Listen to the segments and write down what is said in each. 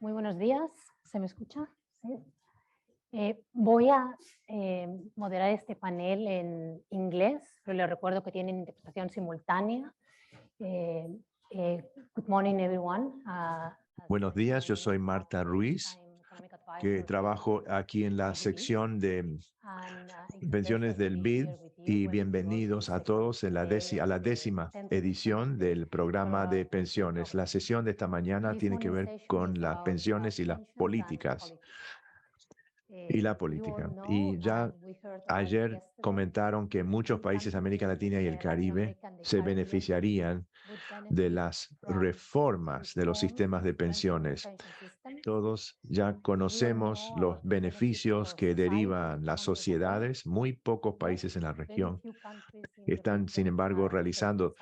Muy buenos días. ¿Se me escucha? Sí. Voy a moderar este panel en inglés, pero les recuerdo que tienen interpretación simultánea. Good morning, everyone. Buenos días, yo soy Marta Ruiz, que trabajo aquí en la sección de pensiones del BID, y bienvenidos a todos a la 10ª edición del programa de pensiones. La sesión de esta mañana tiene que ver con las pensiones y las políticas. Y la política. Y ya ayer comentaron que muchos países de América Latina y el Caribe se beneficiarían de las reformas de los sistemas de pensiones. Todos ya conocemos los beneficios que derivan las sociedades. Muy pocos países en la región están, sin embargo, realizando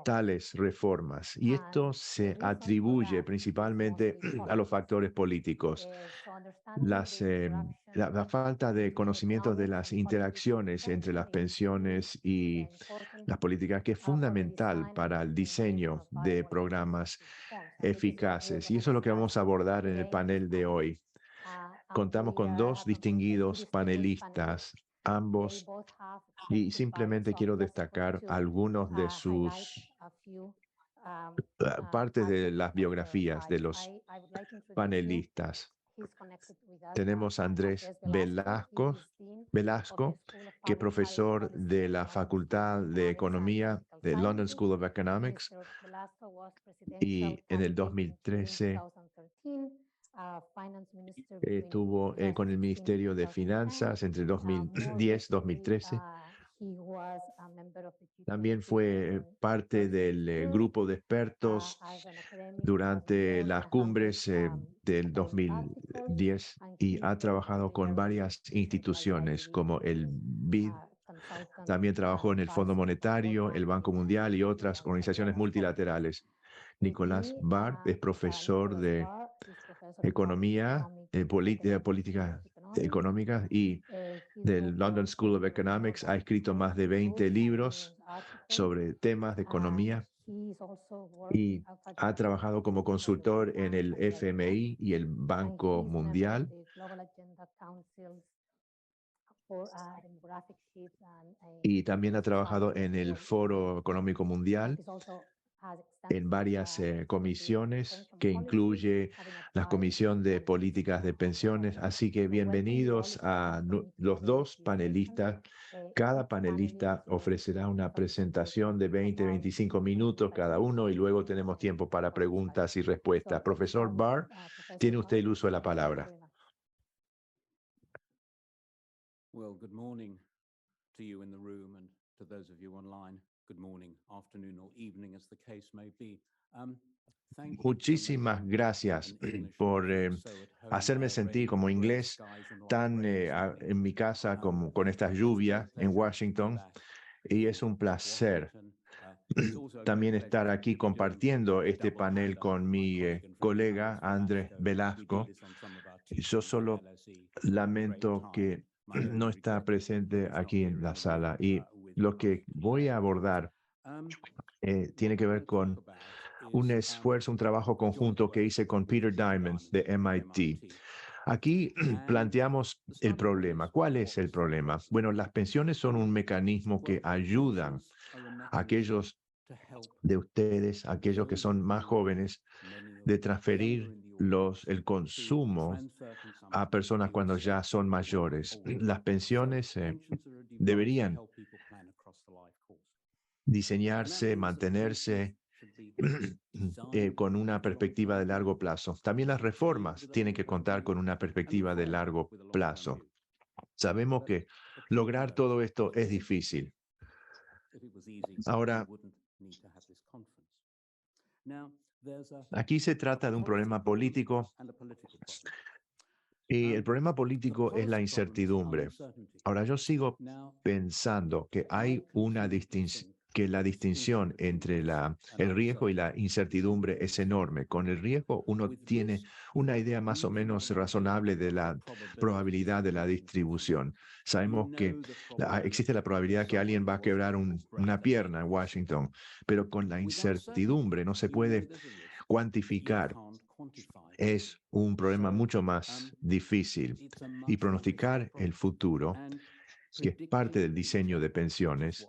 tales reformas. Y esto se atribuye principalmente a los factores políticos. La falta de conocimiento de las interacciones entre las pensiones y las políticas, que es fundamental para el diseño de programas eficaces. Y eso es lo que vamos a abordar en el panel de hoy. Contamos con dos distinguidos panelistas, ambos, y simplemente quiero destacar algunos de sus partes de las biografías de los panelistas. Tenemos a Andrés Velasco, que es profesor de la Facultad de Economía de London School of Economics, y en el 2013 estuvo con el Ministerio de Finanzas entre 2010 y 2013. También fue parte del grupo de expertos durante las cumbres del 2010, y ha trabajado con varias instituciones como el BID. También trabajó en el Fondo Monetario, el Banco Mundial y otras organizaciones multilaterales. Nicolás Barr es profesor de Economía, Política Económica y del London School of Economics. Ha escrito más de 20 libros sobre temas de economía y ha trabajado como consultor en el FMI y el Banco Mundial. Y también ha trabajado en el Foro Económico Mundial, en varias comisiones, que incluye la Comisión de Políticas de Pensiones. Así que bienvenidos a los dos panelistas. Cada panelista ofrecerá una presentación de 20-25 minutos cada uno, y luego tenemos tiempo para preguntas y respuestas. Profesor Barr, tiene usted el uso de la palabra. Well, good morning to you in the room, and to those of you online, good morning, afternoon or evening, as the case may be. Muchísimas gracias por hacerme sentir como inglés tan en mi casa como con esta lluvia en Washington, y es un placer también estar aquí compartiendo este panel con mi colega Andrés Velasco. Yo solo lamento que no está presente aquí en la sala, y lo que voy a abordar tiene que ver con un esfuerzo, un trabajo conjunto que hice con Peter Diamond de MIT. Aquí planteamos el problema. ¿Cuál es el problema? Bueno, las pensiones son un mecanismo que ayudan a aquellos de ustedes, aquellos que son más jóvenes, de transferir el consumo a personas cuando ya son mayores. Las pensiones deberían diseñarse, mantenerse con una perspectiva de largo plazo. También las reformas tienen que contar con una perspectiva de largo plazo. Sabemos que lograr todo esto es difícil. Ahora, aquí se trata de un problema político, y el problema político es la incertidumbre. Ahora, yo sigo pensando que hay una distinción, que la distinción entre el riesgo y la incertidumbre es enorme. Con el riesgo uno tiene una idea más o menos razonable de la probabilidad de la distribución. Sabemos que existe la probabilidad que alguien va a quebrar una pierna en Washington, pero con la incertidumbre no se puede cuantificar es un problema mucho más difícil y pronosticar el futuro, que es parte del diseño de pensiones,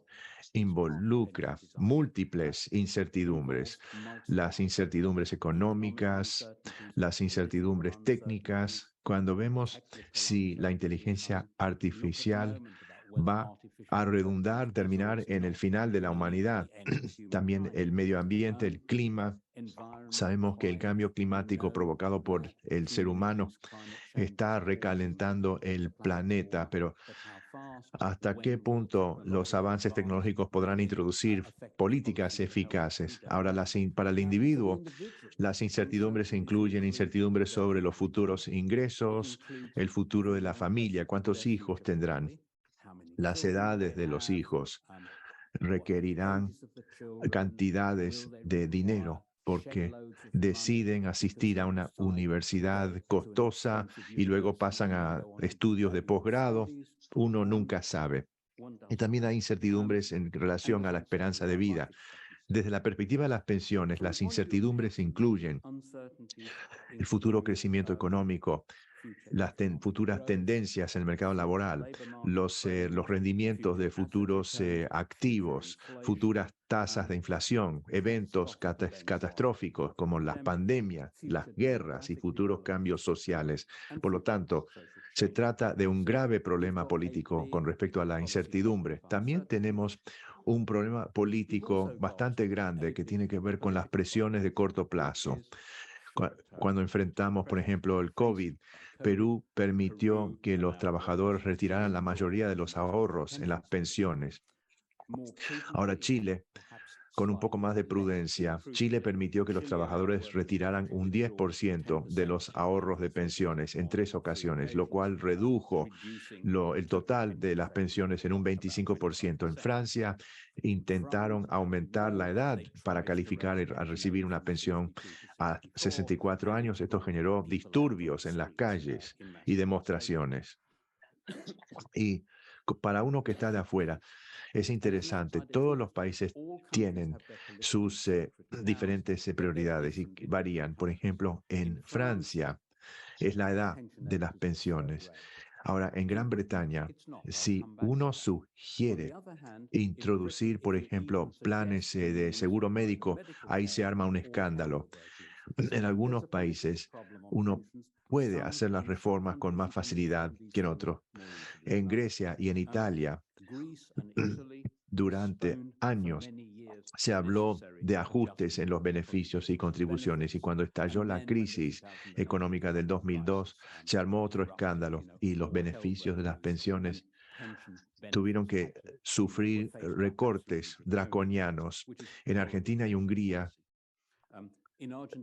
involucra múltiples incertidumbres, las incertidumbres económicas, las incertidumbres técnicas. Cuando vemos si la inteligencia artificial va a redundar, terminar en el final de la humanidad, también el medio ambiente, el clima. Sabemos que el cambio climático provocado por el ser humano está recalentando el planeta, pero ¿hasta qué punto los avances tecnológicos podrán introducir políticas eficaces? Ahora, para el individuo, las incertidumbres incluyen incertidumbres sobre los futuros ingresos, el futuro de la familia, cuántos hijos tendrán, las edades de los hijos, requerirán cantidades de dinero porque deciden asistir a una universidad costosa y luego pasan a estudios de posgrado. Uno nunca sabe. Y también hay incertidumbres en relación a la esperanza de vida. Desde la perspectiva de las pensiones, las incertidumbres incluyen el futuro crecimiento económico, las futuras tendencias en el mercado laboral, los rendimientos de futuros activos, futuras tasas de inflación, eventos catastróficos como las pandemias, las guerras y futuros cambios sociales. Por lo tanto, se trata de un grave problema político con respecto a la incertidumbre. También tenemos un problema político bastante grande que tiene que ver con las presiones de corto plazo. Cuando enfrentamos, por ejemplo, el COVID, Perú permitió que los trabajadores retiraran la mayoría de los ahorros en las pensiones. Ahora Chile, con un poco más de prudencia, Chile permitió que los trabajadores retiraran un 10% de los ahorros de pensiones en 3 ocasiones, lo cual redujo el total de las pensiones en un 25%. En Francia intentaron aumentar la edad para calificar a recibir una pensión a 64 años. Esto generó disturbios en las calles y demostraciones. Y para uno que está de afuera, es interesante. Todos los países tienen sus diferentes prioridades y varían. Por ejemplo, en Francia es la edad de las pensiones. Ahora, en Gran Bretaña, si uno sugiere introducir, por ejemplo, planes de seguro médico, ahí se arma un escándalo. En algunos países, uno puede hacer las reformas con más facilidad que en otros. En Grecia y en Italia, durante años se habló de ajustes en los beneficios y contribuciones y cuando estalló la crisis económica del 2002 se armó otro escándalo y los beneficios de las pensiones tuvieron que sufrir recortes draconianos. En Argentina y Hungría,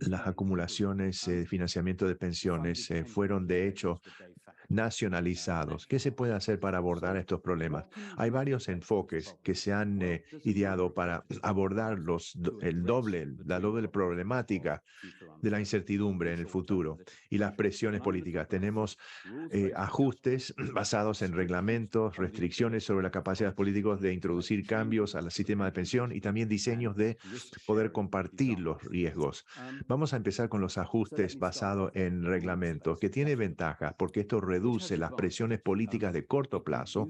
las acumulaciones de financiamiento de pensiones fueron de hecho nacionalizados. ¿Qué se puede hacer para abordar estos problemas? Hay varios enfoques que se han ideado para abordar la doble problemática de la incertidumbre en el futuro y las presiones políticas. Tenemos ajustes basados en reglamentos, restricciones sobre la capacidad de los políticos de introducir cambios al sistema de pensión y también diseños de poder compartir los riesgos. Vamos a empezar con los ajustes basados en reglamentos, que tiene ventajas porque esto reduce las presiones políticas de corto plazo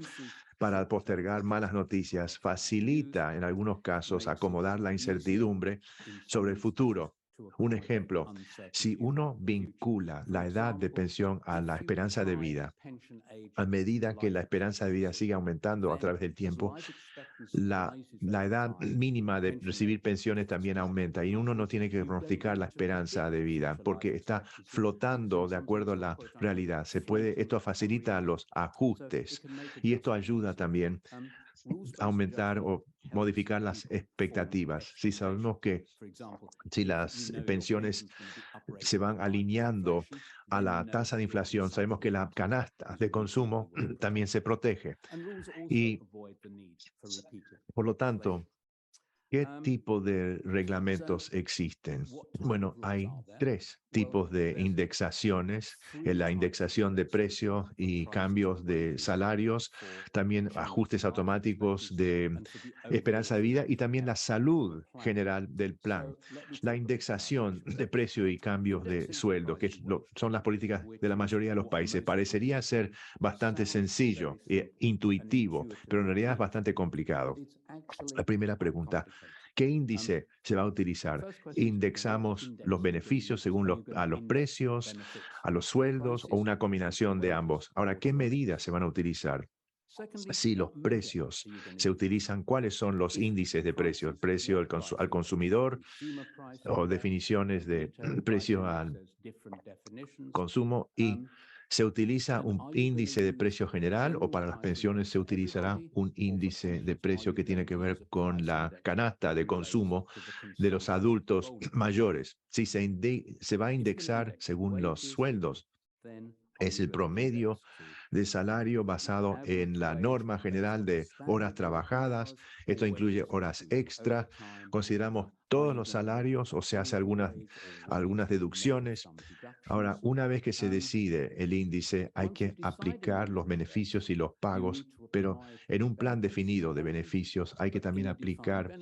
para postergar malas noticias, facilita en algunos casos acomodar la incertidumbre sobre el futuro. Un ejemplo, si uno vincula la edad de pensión a la esperanza de vida, a medida que la esperanza de vida sigue aumentando a través del tiempo, la edad mínima de recibir pensiones también aumenta y uno no tiene que pronosticar la esperanza de vida porque está flotando de acuerdo a la realidad. Esto facilita los ajustes y esto ayuda también a aumentar o modificar las expectativas. Si sabemos que si las pensiones se van alineando a la tasa de inflación, sabemos que la canasta de consumo también se protege. Y por lo tanto, ¿Qué tipo de reglamentos existen? Bueno, hay 3 tipos de indexaciones: la indexación de precios y cambios de salarios, también ajustes automáticos de esperanza de vida y también la salud general del plan. La indexación de precio y cambios de sueldo, que son las políticas de la mayoría de los países, parecería ser bastante sencillo e intuitivo, pero en realidad es bastante complicado. La primera pregunta: ¿qué índice se va a utilizar? ¿Indexamos los beneficios según a los precios, a los sueldos o una combinación de ambos? Ahora, ¿qué medidas se van a utilizar? Si los precios se utilizan, ¿cuáles son los índices de precios? ¿El precio al consumidor o definiciones de precio al consumo? ¿Y se utiliza un índice de precio general o para las pensiones se utilizará un índice de precio que tiene que ver con la canasta de consumo de los adultos mayores? Si se va a indexar según los sueldos, es el promedio de salario basado en la norma general de horas trabajadas. Esto incluye horas extra. Consideramos todos los salarios o se hace algunas deducciones. Ahora, una vez que se decide el índice, hay que aplicar los beneficios y los pagos, pero en un plan definido de beneficios hay que también aplicar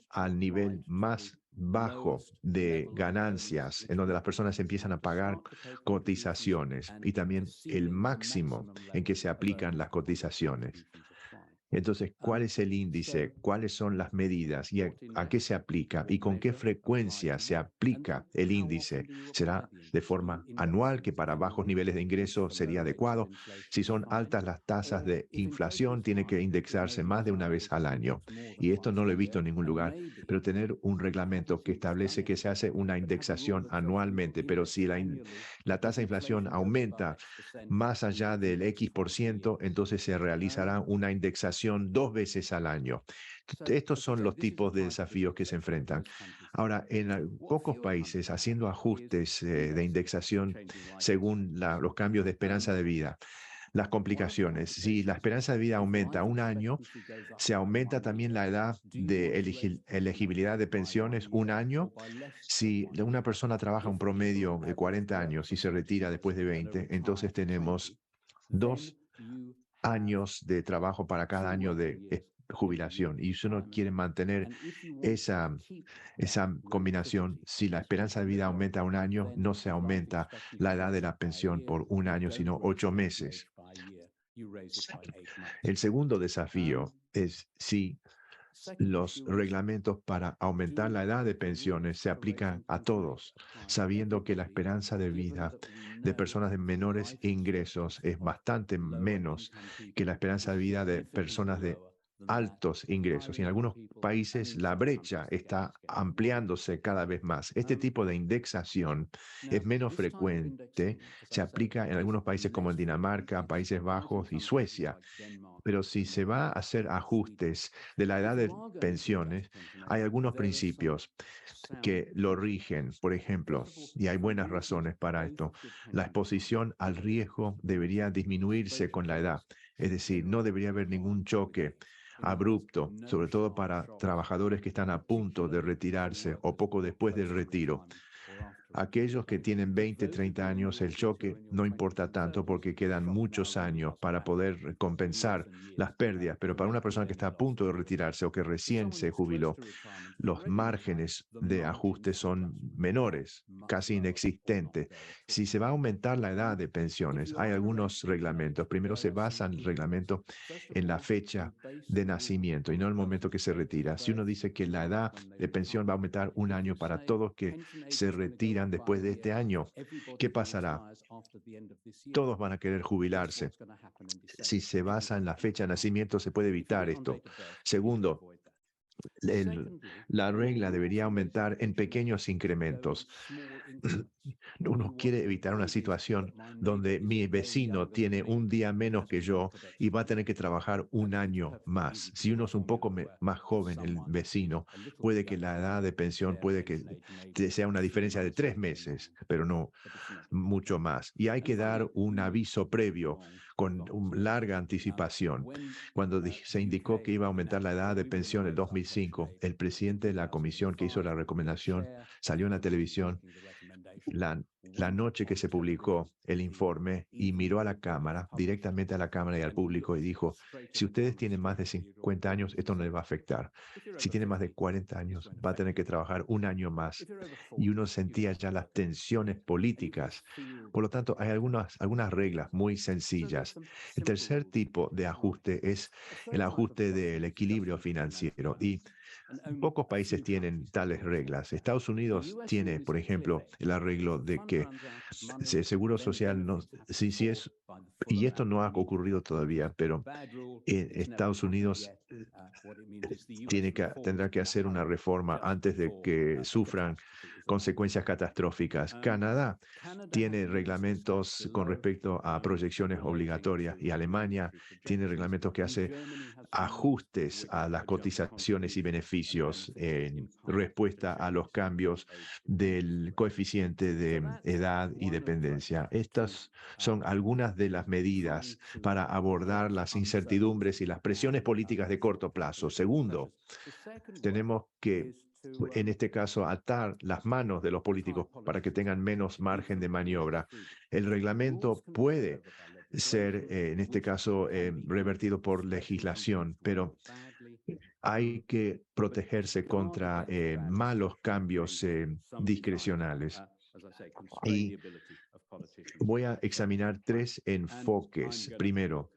al nivel más bajo de ganancias, en donde las personas empiezan a pagar cotizaciones, y también el máximo en que se aplican las cotizaciones. Entonces, ¿cuál es el índice? ¿Cuáles son las medidas? ¿Y a qué se aplica? ¿Y con qué frecuencia se aplica el índice? ¿Será de forma anual, que para bajos niveles de ingreso sería adecuado? Si son altas las tasas de inflación, tiene que indexarse más de una vez al año. Y esto no lo he visto en ningún lugar, pero tener un reglamento que establece que se hace una indexación anualmente, pero si la tasa de inflación aumenta más allá del X%, entonces se realizará una indexación 2 veces al año. Estos son los tipos de desafíos que se enfrentan. Ahora, en pocos países, haciendo ajustes de indexación según los cambios de esperanza de vida. Las complicaciones: si la esperanza de vida aumenta un año, se aumenta también la edad de elegibilidad de pensiones un año. Si una persona trabaja un promedio de 40 años y se retira después de 20, entonces tenemos 2 años de trabajo para cada año de jubilación. Y si uno quiere mantener esa combinación, si la esperanza de vida aumenta un año, no se aumenta la edad de la pensión por un año, sino 8 meses. El segundo desafío es si los reglamentos para aumentar la edad de pensiones se aplican a todos, sabiendo que la esperanza de vida de personas de menores ingresos es bastante menos que la esperanza de vida de personas de altos ingresos. Y en algunos países la brecha está ampliándose cada vez más. Este tipo de indexación es menos frecuente, se aplica en algunos países como en Dinamarca, Países Bajos y Suecia. Pero si se va a hacer ajustes de la edad de pensiones, hay algunos principios que lo rigen. Por ejemplo, y hay buenas razones para esto, la exposición al riesgo debería disminuirse con la edad. Es decir, no debería haber ningún choque abrupto, sobre todo para trabajadores que están a punto de retirarse o poco después del retiro. Aquellos que tienen 20, 30 años, el choque no importa tanto porque quedan muchos años para poder compensar las pérdidas, pero para una persona que está a punto de retirarse o que recién se jubiló, los márgenes de ajuste son menores, casi inexistentes. Si se va a aumentar la edad de pensiones, hay algunos reglamentos. Primero, se basa el reglamento en la fecha de nacimiento y no el momento que se retira. Si uno dice que la edad de pensión va a aumentar un año para todos que se retiran después de este año, ¿qué pasará? Todos van a querer jubilarse. Si se basa en la fecha de nacimiento, se puede evitar esto. Segundo, la regla debería aumentar en pequeños incrementos. Uno quiere evitar una situación donde mi vecino tiene un día menos que yo y va a tener que trabajar un año más. Si uno es un poco más joven, el vecino, puede que la edad de pensión puede que sea una diferencia de 3 meses, pero no mucho más. Y hay que dar un aviso previo con larga anticipación. Cuando se indicó que iba a aumentar la edad de pensión en 2005, el presidente de la comisión que hizo la recomendación salió en la televisión la noche que se publicó el informe y miró a la Cámara, directamente a la Cámara y al público, y dijo: si ustedes tienen más de 50 años, esto no les va a afectar. Si tienen más de 40 años, va a tener que trabajar un año más. Y uno sentía ya las tensiones políticas. Por lo tanto, hay algunas reglas muy sencillas. El tercer tipo de ajuste es el ajuste del equilibrio financiero. Y pocos países tienen tales reglas. Estados Unidos tiene, por ejemplo, el arreglo de que el seguro social no, sí es, y esto no ha ocurrido todavía, pero en Estados Unidos tendrá que hacer una reforma antes de que sufran consecuencias catastróficas. Canadá tiene reglamentos con respecto a proyecciones obligatorias y Alemania tiene reglamentos que hace ajustes a las cotizaciones y beneficios en respuesta a los cambios del coeficiente de edad y dependencia. Estas son algunas de las medidas para abordar las incertidumbres y las presiones políticas de corto plazo. Segundo, tenemos que, en este caso, atar las manos de los políticos para que tengan menos margen de maniobra. El reglamento puede ser, en este caso, revertido por legislación, pero hay que protegerse contra malos cambios discrecionales. Y voy a examinar tres enfoques. Primero,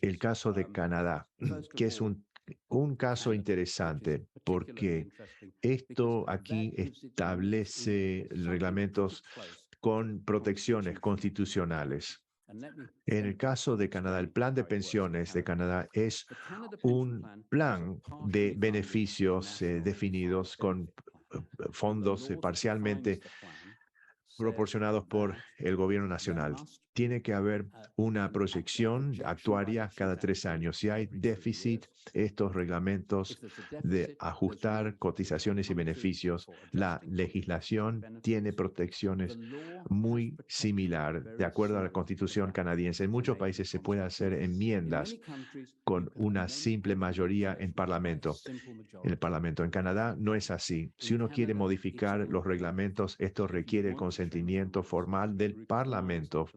el caso de Canadá, que es un caso interesante porque esto aquí establece reglamentos con protecciones constitucionales. En el caso de Canadá, el plan de pensiones de Canadá es un plan de beneficios definidos con fondos parcialmente proporcionados por el gobierno nacional. Tiene que haber una proyección actuaria cada 3 años. Si hay déficit, estos reglamentos de ajustar cotizaciones y beneficios, la legislación tiene protecciones muy similar, de acuerdo a la Constitución canadiense. En muchos países se puede hacer enmiendas con una simple mayoría en el Parlamento. En Canadá no es así. Si uno quiere modificar los reglamentos, esto requiere el consentimiento formal del Parlamento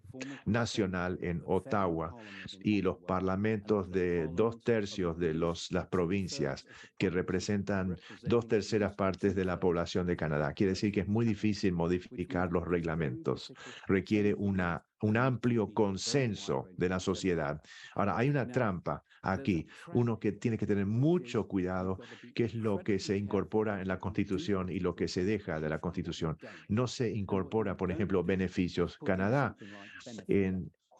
Nacional en Ottawa y los parlamentos de 2/3 de las provincias, que representan 2/3 partes de la población de Canadá. Quiere decir que es muy difícil modificar los reglamentos. Requiere un amplio consenso de la sociedad. Ahora, hay una trampa aquí. Uno que tiene que tener mucho cuidado, qué es lo que se incorpora en la Constitución y lo que se deja de la Constitución. No se incorpora, por ejemplo, beneficios. Canadá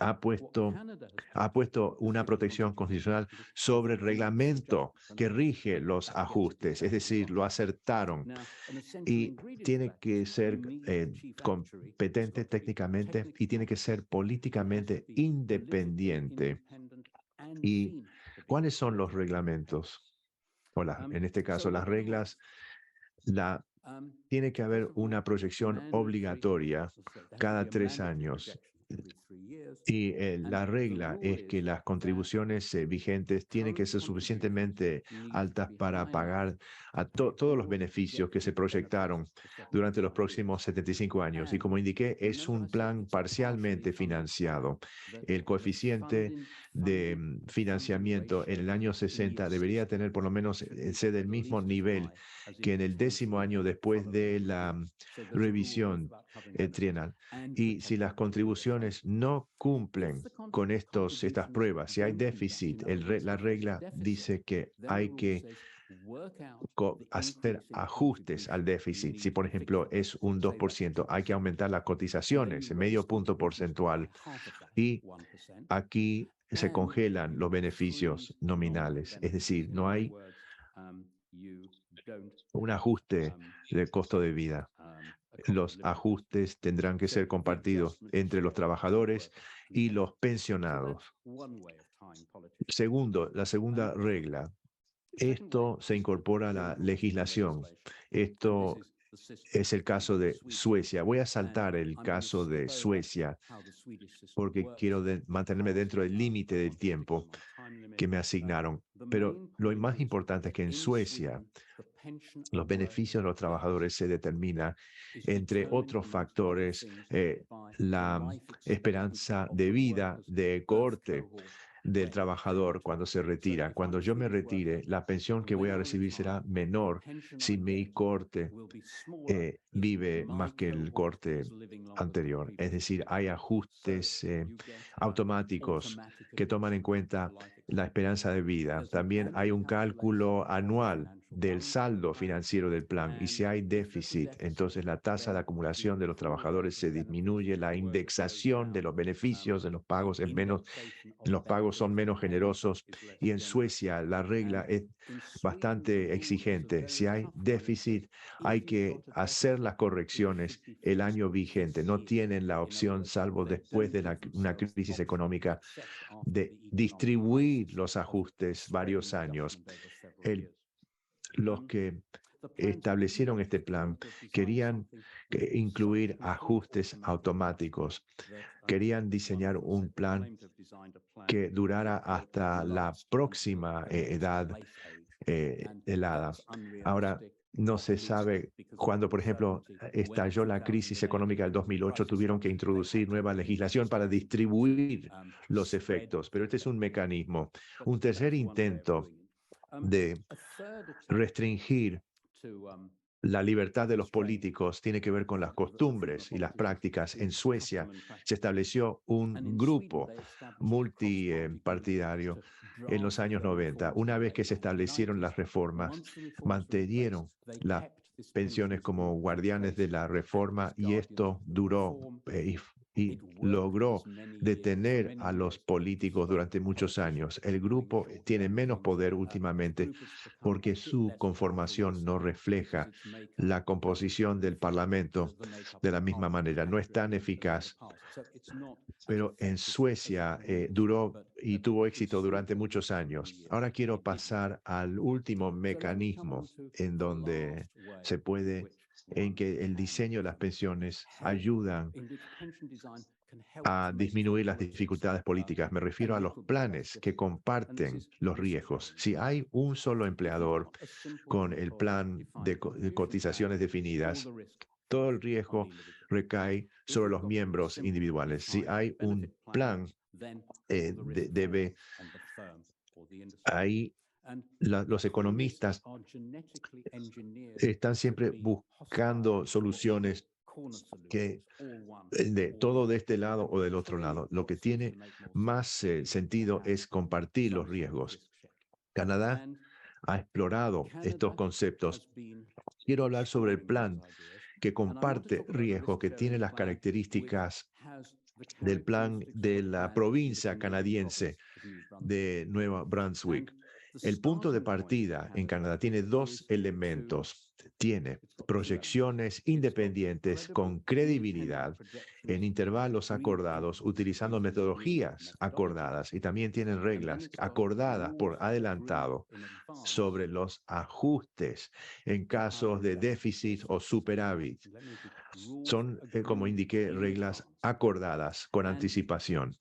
ha puesto una protección constitucional sobre el reglamento que rige los ajustes, es decir, lo acertaron y tiene que ser competente técnicamente y tiene que ser políticamente independiente. ¿Y cuáles son los reglamentos? En este caso, las reglas, tiene que haber una proyección obligatoria cada 3 años. Y la regla es que las contribuciones vigentes tienen que ser suficientemente altas para pagar a todos los beneficios que se proyectaron durante los próximos 75 años. Y como indiqué, es un plan parcialmente financiado. El coeficiente de financiamiento en el año 60 debería tener por lo menos ser del mismo nivel que en el 10º año después de la revisión trienal. Y si las contribuciones no cumplen con estas pruebas, si hay déficit, la regla dice que hay que hacer ajustes al déficit. Si, por ejemplo, es un 2%, hay que aumentar las cotizaciones en medio punto porcentual. Y aquí se congelan los beneficios nominales. Es decir, no hay un ajuste del costo de vida. Los ajustes tendrán que ser compartidos entre los trabajadores y los pensionados. Segundo, la segunda regla. Esto se incorpora a la legislación. Esto es el caso de Suecia. Voy a saltar el caso de Suecia porque quiero mantenerme dentro del límite del tiempo que me asignaron. Pero lo más importante es que en Suecia los beneficios de los trabajadores se determinan, entre otros factores, la esperanza de vida de cohorte del trabajador cuando se retira. Cuando yo me retire, la pensión que voy a recibir será menor si mi cohorte vive más que el cohorte anterior. Es decir, hay ajustes automáticos que toman en cuenta la esperanza de vida. También hay un cálculo anual del saldo financiero del plan, y si hay déficit, entonces la tasa de acumulación de los trabajadores se disminuye, la indexación de los beneficios de los pagos es menos, los pagos son menos generosos, y en Suecia la regla es bastante exigente. Si hay déficit, hay que hacer las correcciones el año vigente. No tienen la opción, salvo después de una crisis económica, de distribuir los ajustes varios años. Los que establecieron este plan querían incluir ajustes automáticos. Querían diseñar un plan que durara hasta la próxima edad helada. Ahora, no se sabe cuándo, por ejemplo, estalló la crisis económica del 2008, tuvieron que introducir nueva legislación para distribuir los efectos, pero este es un mecanismo. Un tercer intento de restringir la libertad de los políticos tiene que ver con las costumbres y las prácticas. En Suecia se estableció un grupo multipartidario en los años 90. Una vez que se establecieron las reformas, mantuvieron las pensiones como guardianes de la reforma, y esto duró y logró detener a los políticos durante muchos años. El grupo tiene menos poder últimamente porque su conformación no refleja la composición del Parlamento de la misma manera. No es tan eficaz, pero en Suecia duró y tuvo éxito durante muchos años. Ahora quiero pasar al último mecanismo en donde se puede, en que el diseño de las pensiones ayudan a disminuir las dificultades políticas. Me refiero a los planes que comparten los riesgos. Si hay un solo empleador con el plan de cotizaciones definidas, todo el riesgo recae sobre los miembros individuales. Si hay un plan, debe ahí los economistas están siempre buscando soluciones que de todo de este lado o del otro lado. Lo que tiene más sentido es compartir los riesgos. Canadá ha explorado estos conceptos. Quiero hablar sobre el plan que comparte riesgos, que tiene las características del plan de la provincia canadiense de Nueva Brunswick. El punto de partida en Canadá tiene dos elementos. Tiene proyecciones independientes con credibilidad en intervalos acordados utilizando metodologías acordadas, y también tienen reglas acordadas por adelantado sobre los ajustes en casos de déficit o superávit. Son, como indiqué, reglas acordadas con anticipación.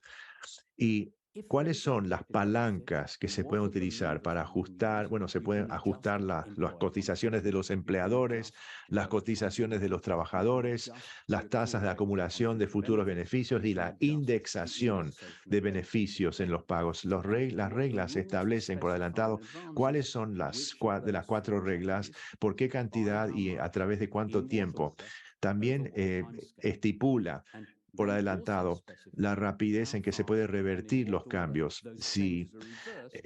Y ¿cuáles son las palancas que se pueden utilizar para ajustar? Bueno, se pueden ajustar las cotizaciones de los empleadores, las cotizaciones de los trabajadores, las tasas de acumulación de futuros beneficios y la indexación de beneficios en los pagos. Las reglas establecen por adelantado cuáles son las cuatro reglas, por qué cantidad y a través de cuánto tiempo. También estipula por adelantado la rapidez en que se puede revertir los cambios si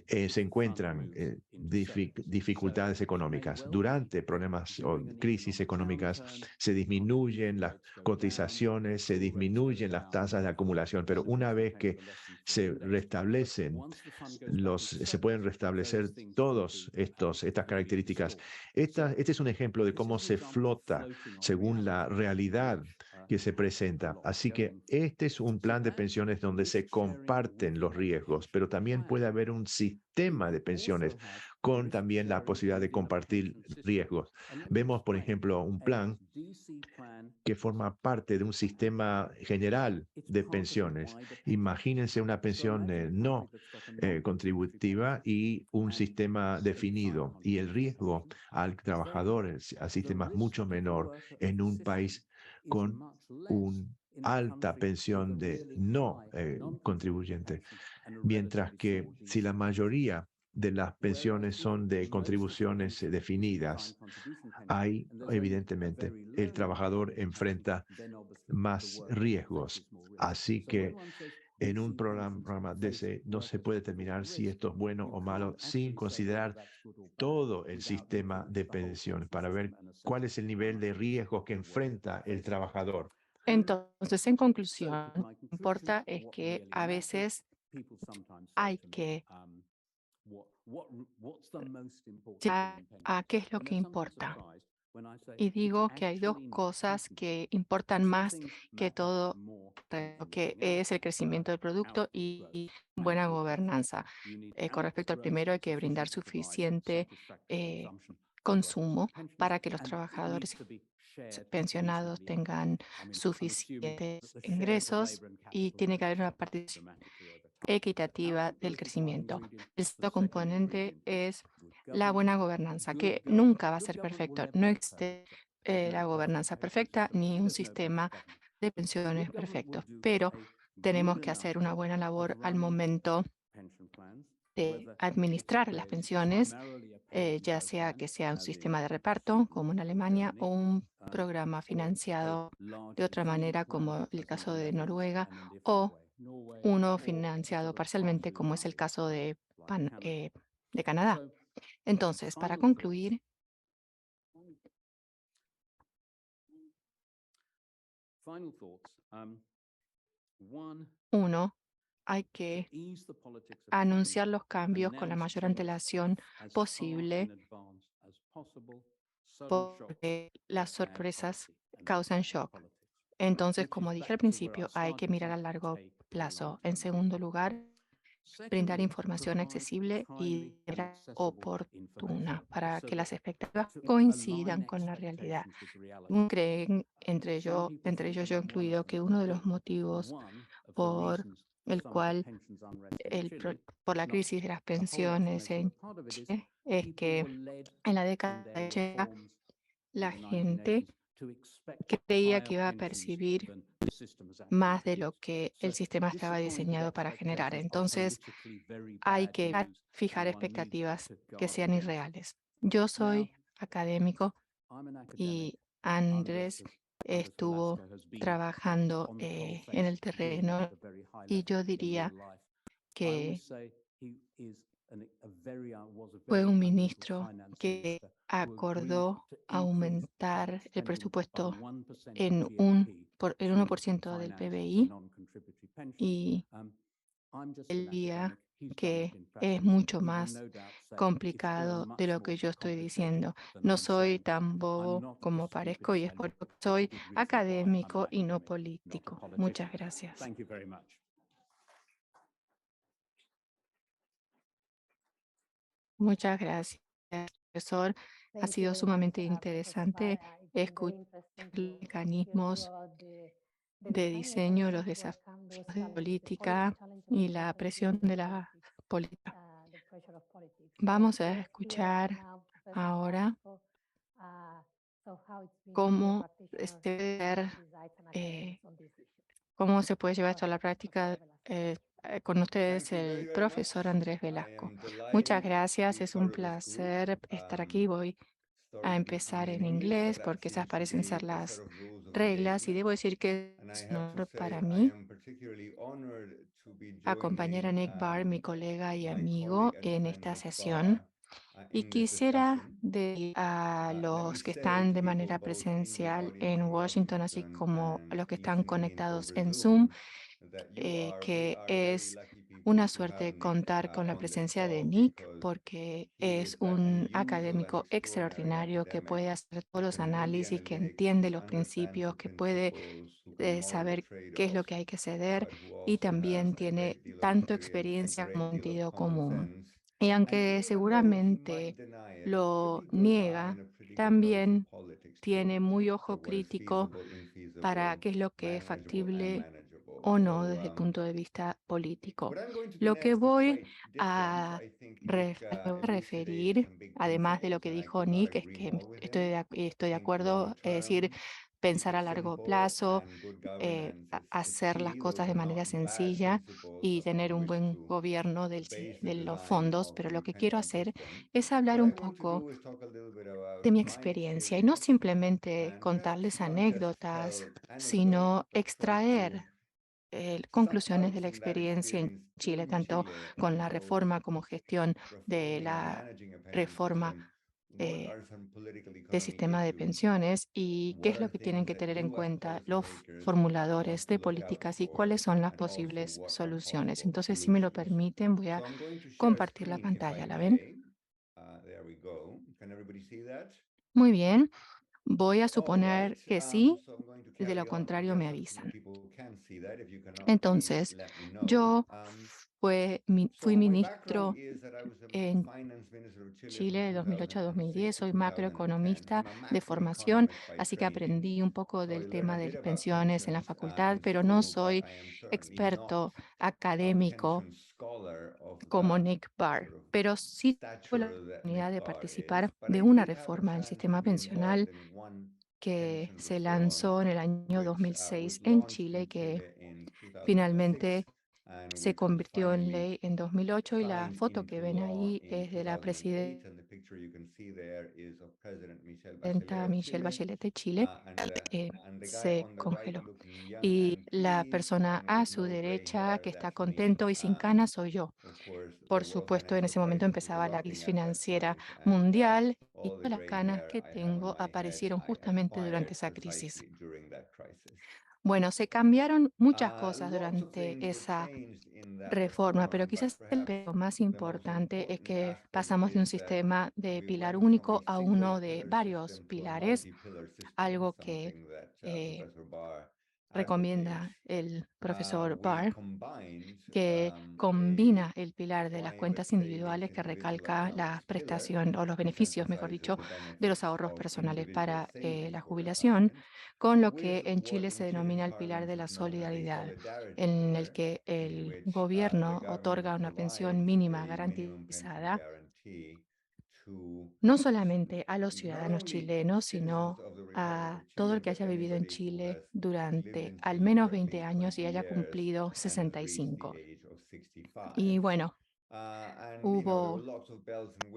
se encuentran dificultades económicas. Durante problemas o crisis económicas se disminuyen las cotizaciones, se disminuyen las tasas de acumulación, pero una vez que se restablecen se pueden restablecer todas estas características. Este es un ejemplo de cómo se flota según la realidad que se presenta. Así que este es un plan de pensiones donde se comparten los riesgos, pero también puede haber un sistema de pensiones con también la posibilidad de compartir riesgos. Vemos, por ejemplo, un plan que forma parte de un sistema general de pensiones. Imagínense una pensión no contributiva y un sistema definido. Y el riesgo al trabajador a sistemas mucho menor en un país con una alta pensión de no contribuyente. Mientras que si la mayoría de las pensiones son de contribuciones definidas, hay evidentemente el trabajador enfrenta más riesgos. Así que en un programa de ese no se puede determinar si esto es bueno o malo sin considerar todo el sistema de pensiones para ver cuál es el nivel de riesgo que enfrenta el trabajador. Entonces, en conclusión, lo que importa es que a veces hay que llegar a qué es lo que importa. Y digo que hay dos cosas que importan más que todo, lo que es el crecimiento del producto y buena gobernanza. Con respecto al primero, hay que brindar suficiente consumo para que los trabajadores pensionados tengan suficientes ingresos y tiene que haber una participación equitativa del crecimiento. El segundo componente es la buena gobernanza, que nunca va a ser perfecto. No existe la gobernanza perfecta ni un sistema de pensiones perfecto, pero tenemos que hacer una buena labor al momento de administrar las pensiones, ya sea que sea un sistema de reparto, como en Alemania, o un programa financiado de otra manera, como el caso de Noruega, o uno financiado parcialmente, como es el caso de Canadá. Entonces, para concluir, uno, hay que anunciar los cambios con la mayor antelación posible, porque las sorpresas causan shock. Entonces, como dije al principio, hay que mirar a largo plazo. En segundo lugar, brindar información accesible y de manera oportuna para que las expectativas coincidan con la realidad. Creen, entre ellos yo incluido, que uno de los motivos por el cual por la crisis de las pensiones en Chile es que en la década de 80 la gente creía que iba a percibir más de lo que el sistema estaba diseñado para generar. Entonces, hay que fijar expectativas que sean irreales. Yo soy académico y Andrés estuvo trabajando en el terreno y yo diría que fue un ministro que acordó aumentar el presupuesto en el 1% del PBI y el día que es mucho más complicado de lo que yo estoy diciendo. No soy tan bobo como parezco y es porque soy académico y no político. Muchas gracias. Muchas gracias, profesor. Ha sido sumamente interesante escuchar los mecanismos de diseño, los desafíos de política y la presión de la política. Vamos a escuchar ahora cómo cómo se puede llevar esto a la práctica. Con ustedes el profesor Andrés Velasco. Muchas gracias, es un placer estar aquí. Voy a empezar en inglés porque esas parecen ser las reglas y debo decir que es un honor para mí acompañar a Nick Barr, mi colega y amigo, en esta sesión. Y quisiera decir a los que están de manera presencial en Washington, así como a los que están conectados en Zoom, que es una suerte contar con la presencia de Nick, porque es un académico extraordinario que puede hacer todos los análisis, que entiende los principios, que puede saber qué es lo que hay que ceder y también tiene tanto experiencia como sentido común. Y aunque seguramente lo niega, también tiene muy ojo crítico para qué es lo que es factible o no desde el punto de vista político. Lo que voy a referir, además de lo que dijo Nick, es que estoy de acuerdo, es decir, pensar a largo plazo, hacer las cosas de manera sencilla y tener un buen gobierno de los fondos, pero lo que quiero hacer es hablar un poco de mi experiencia y no simplemente contarles anécdotas, sino extraer conclusiones de la experiencia en Chile, tanto con la reforma como gestión de la reforma del sistema de pensiones y qué es lo que tienen que tener en cuenta los formuladores de políticas y cuáles son las posibles soluciones. Entonces, si me lo permiten, voy a compartir la pantalla. ¿La ven? Muy bien. Voy a suponer que sí, de lo contrario me avisan. Entonces, yo fui ministro en Chile de 2008 a 2010, soy macroeconomista de formación, así que aprendí un poco del tema de las pensiones en la facultad, pero no soy experto académico como Nick Barr, pero sí tuve la oportunidad de participar de una reforma del sistema pensional que se lanzó en el año 2006 en Chile y que finalmente se convirtió en ley en 2008 y la foto que ven ahí es de la presidenta Michelle Bachelet de Chile. Se congeló. Y la persona a su derecha que está contento y sin canas soy yo. Por supuesto, en ese momento empezaba la crisis financiera mundial y todas las canas que tengo aparecieron justamente durante esa crisis. Bueno, se cambiaron muchas cosas durante esa reforma, pero quizás el pero más importante es que pasamos de un sistema de pilar único a uno de varios pilares, algo que recomienda el profesor Barr, que combina el pilar de las cuentas individuales que recalca la prestación o los beneficios, mejor dicho, de los ahorros personales para la jubilación, con lo que en Chile se denomina el pilar de la solidaridad, en el que el gobierno otorga una pensión mínima garantizada no solamente a los ciudadanos chilenos, sino a todo el que haya vivido en Chile durante al menos 20 años y haya cumplido 65. Y bueno, hubo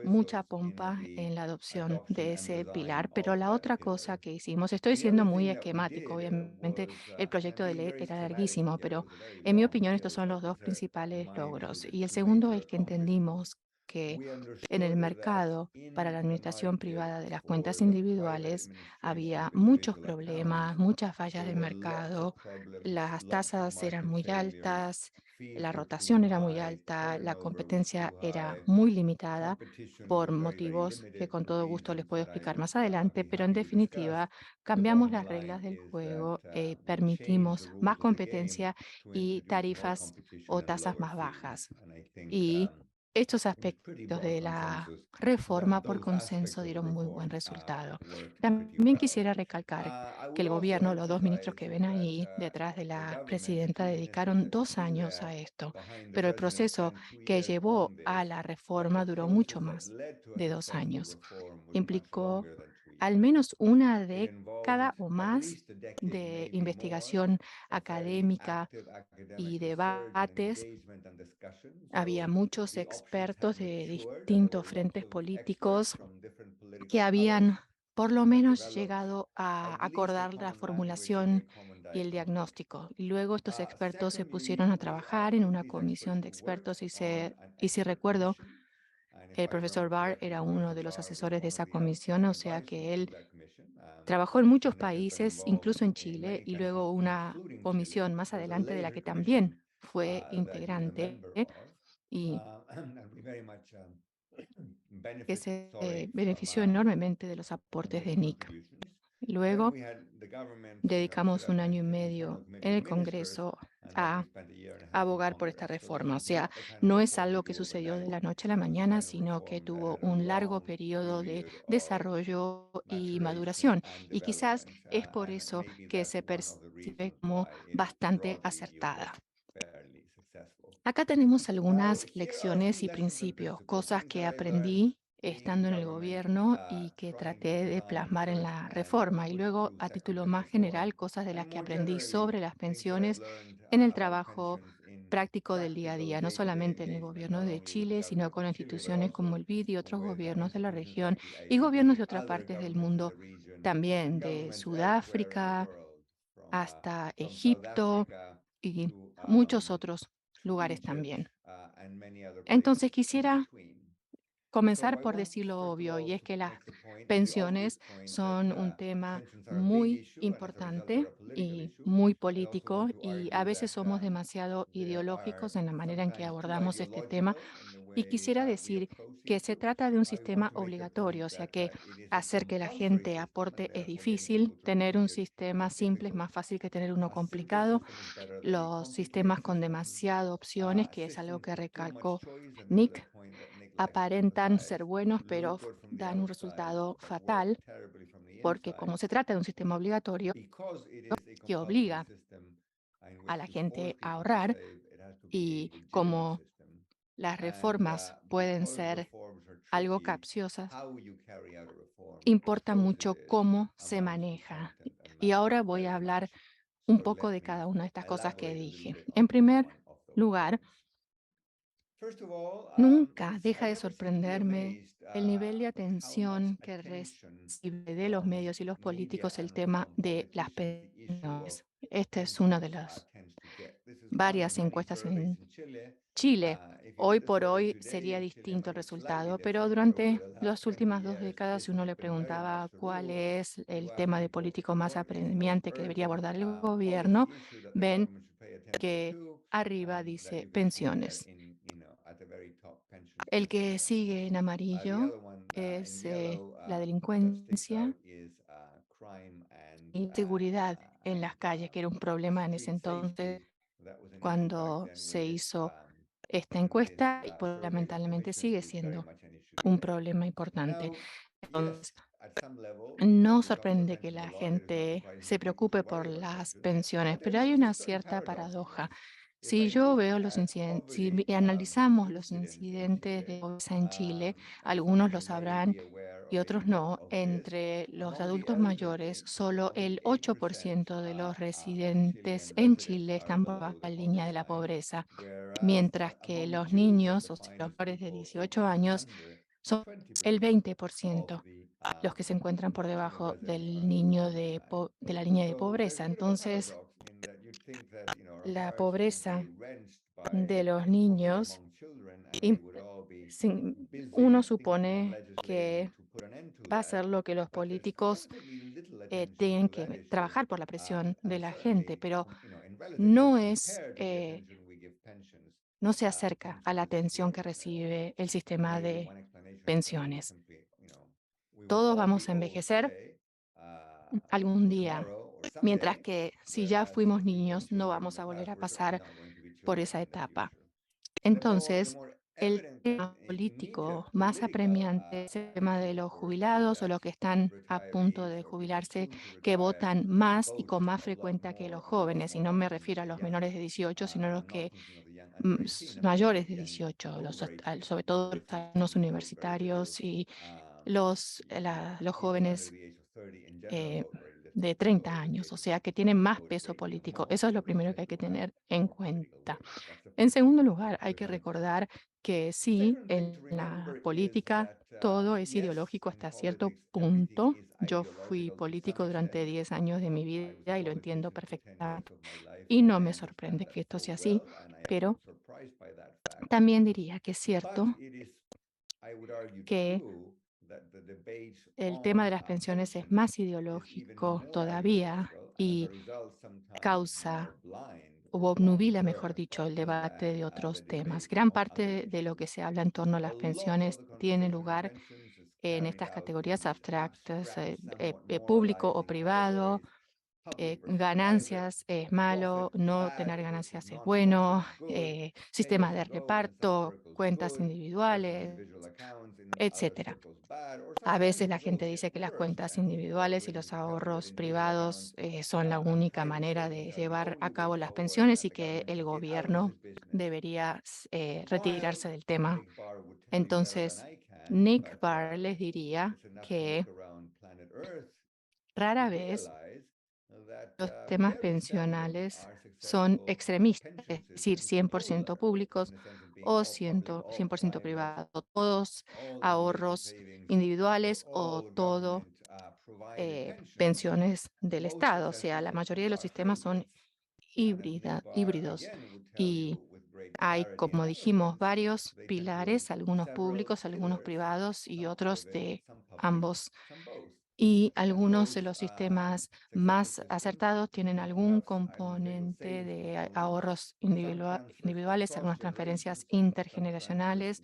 mucha pompa en la adopción de ese pilar, pero la otra cosa que hicimos, estoy siendo muy esquemático, obviamente el proyecto de ley era larguísimo, pero en mi opinión estos son los dos principales logros. Y el segundo es que entendimos que en el mercado para la administración privada de las cuentas individuales había muchos problemas, muchas fallas de mercado, las tasas eran muy altas, la rotación era muy alta, la competencia era muy limitada por motivos que con todo gusto les puedo explicar más adelante, pero en definitiva cambiamos las reglas del juego, permitimos más competencia y tarifas o tasas más bajas. Y estos aspectos de la reforma por consenso dieron muy buen resultado. También quisiera recalcar que el gobierno, los dos ministros que ven ahí detrás de la presidenta, dedicaron 2 años a esto, pero el proceso que llevó a la reforma duró mucho más de 2 años. Implicó al menos una década o más de investigación académica y debates. Había muchos expertos de distintos frentes políticos que habían por lo menos llegado a acordar la formulación y el diagnóstico. Y luego estos expertos se pusieron a trabajar en una comisión de expertos y si recuerdo, el profesor Barr era uno de los asesores de esa comisión, o sea que él trabajó en muchos países, incluso en Chile, y luego una comisión más adelante de la que también fue integrante y que se benefició enormemente de los aportes de Nick. Luego dedicamos 1 año y medio en el Congreso a abogar por esta reforma. O sea, no es algo que sucedió de la noche a la mañana, sino que tuvo un largo periodo de desarrollo y maduración. Y quizás es por eso que se percibe como bastante acertada. Acá tenemos algunas lecciones y principios, cosas que aprendí estando en el gobierno y que traté de plasmar en la reforma. Y luego, a título más general, cosas de las que aprendí sobre las pensiones en el trabajo práctico del día a día, no solamente en el gobierno de Chile, sino con instituciones como el BID y otros gobiernos de la región y gobiernos de otras partes del mundo también, de Sudáfrica hasta Egipto y muchos otros lugares también. Entonces quisiera comenzar por decir lo obvio, y es que las pensiones son un tema muy importante y muy político, y a veces somos demasiado ideológicos en la manera en que abordamos este tema. Y quisiera decir que se trata de un sistema obligatorio, o sea que hacer que la gente aporte es difícil, tener un sistema simple es más fácil que tener uno complicado. Los sistemas con demasiadas opciones, que es algo que recalcó Nick, aparentan ser buenos, pero dan un resultado fatal, porque como se trata de un sistema obligatorio que obliga a la gente a ahorrar, y como las reformas pueden ser algo capciosas, importa mucho cómo se maneja. Y ahora voy a hablar un poco de cada una de estas cosas que dije. En primer lugar, nunca deja de sorprenderme el nivel de atención que recibe de los medios y los políticos el tema de las pensiones. Esta es una de las varias encuestas en Chile. Hoy por hoy sería distinto el resultado, pero durante las últimas 2 décadas, si uno le preguntaba cuál es el tema de político más apremiante que debería abordar el gobierno, ven que arriba dice pensiones. El que sigue en amarillo es la delincuencia y seguridad en las calles, que era un problema en ese entonces cuando se hizo esta encuesta, y pues, lamentablemente sigue siendo un problema importante. Entonces, no sorprende que la gente se preocupe por las pensiones, pero hay una cierta paradoja. Si yo veo los incidentes, si analizamos los incidentes de pobreza en Chile, algunos lo sabrán y otros no. Entre los adultos mayores, solo el 8% de los residentes en Chile están por bajo la línea de la pobreza, mientras que los niños, o sea, los menores de 18 años, son el 20% los que se encuentran por debajo del de la línea de pobreza. Entonces, la pobreza de los niños, uno supone que va a ser lo que los políticos tienen que trabajar por la presión de la gente, pero no es, no se acerca a la atención que recibe el sistema de pensiones. Todos vamos a envejecer algún día, mientras que si ya fuimos niños no vamos a volver a pasar por esa etapa. Entonces, el tema político más apremiante es el tema de los jubilados o los que están a punto de jubilarse, que votan más y con más frecuencia que los jóvenes. Y no me refiero a los menores de 18, sino a los que mayores de 18, sobre todo los alumnos universitarios y los jóvenes de 30 años, o sea, que tienen más peso político. Eso es lo primero que hay que tener en cuenta. En segundo lugar, hay que recordar que sí, en la política todo es ideológico hasta cierto punto. Yo fui político durante 10 años de mi vida y lo entiendo perfectamente. Y no me sorprende que esto sea así, pero también diría que es cierto que el tema de las pensiones es más ideológico todavía y causa o obnubila, mejor dicho, el debate de otros temas. Gran parte de lo que se habla en torno a las pensiones tiene lugar en estas categorías abstractas, público o privado, ganancias es malo, no tener ganancias es bueno, sistemas de reparto, cuentas individuales, etcétera. A veces la gente dice que las cuentas individuales y los ahorros privados son la única manera de llevar a cabo las pensiones y que el gobierno debería retirarse del tema. Entonces, Nick Barr les diría que rara vez los temas pensionales son extremistas, es decir, 100% públicos o 100% privados, todos ahorros individuales o todo pensiones del Estado. O sea, la mayoría de los sistemas son híbridos y hay, como dijimos, varios pilares, algunos públicos, algunos privados y otros de ambos. Y algunos de los sistemas más acertados tienen algún componente de ahorros individuales, algunas transferencias intergeneracionales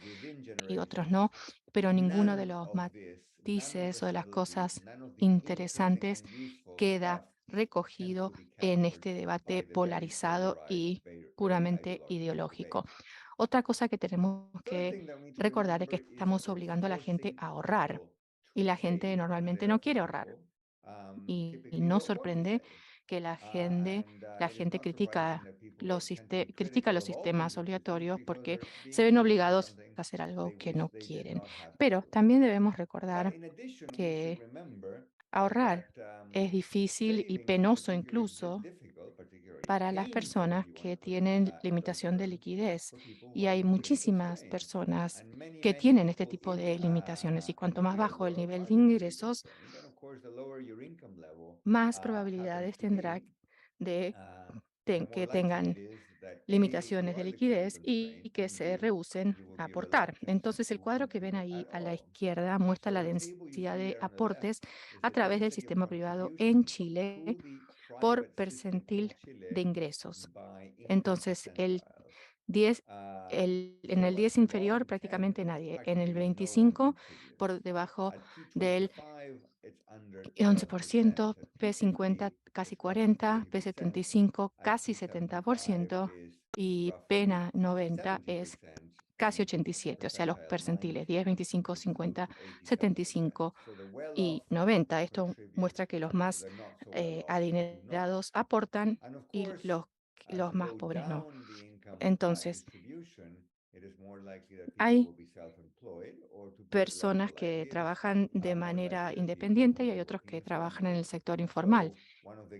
y otros no, pero ninguno de los matices o de las cosas interesantes queda recogido en este debate polarizado y puramente ideológico. Otra cosa que tenemos que recordar es que estamos obligando a la gente a ahorrar y la gente normalmente no quiere ahorrar. Y no sorprende que la gente critica los sistemas obligatorios porque se ven obligados a hacer algo que no quieren. Pero también debemos recordar que ahorrar es difícil y penoso incluso para las personas que tienen limitación de liquidez. Y hay muchísimas personas que tienen este tipo de limitaciones. Y cuanto más bajo el nivel de ingresos, más probabilidades tendrá de que tengan limitaciones de liquidez y que se rehúsen a aportar. Entonces, el cuadro que ven ahí a la izquierda muestra la densidad de aportes a través del sistema privado en Chile por percentil de ingresos. Entonces, en el 10 inferior prácticamente nadie, en el 25 por debajo del 11%, P50 casi 40%, P75 casi 70% y pena 90 es casi 87, o sea, los percentiles 10, 25, 50, 75 y 90. Esto muestra que los más adinerados aportan y los más pobres no. Entonces, hay personas que trabajan de manera independiente y hay otros que trabajan en el sector informal.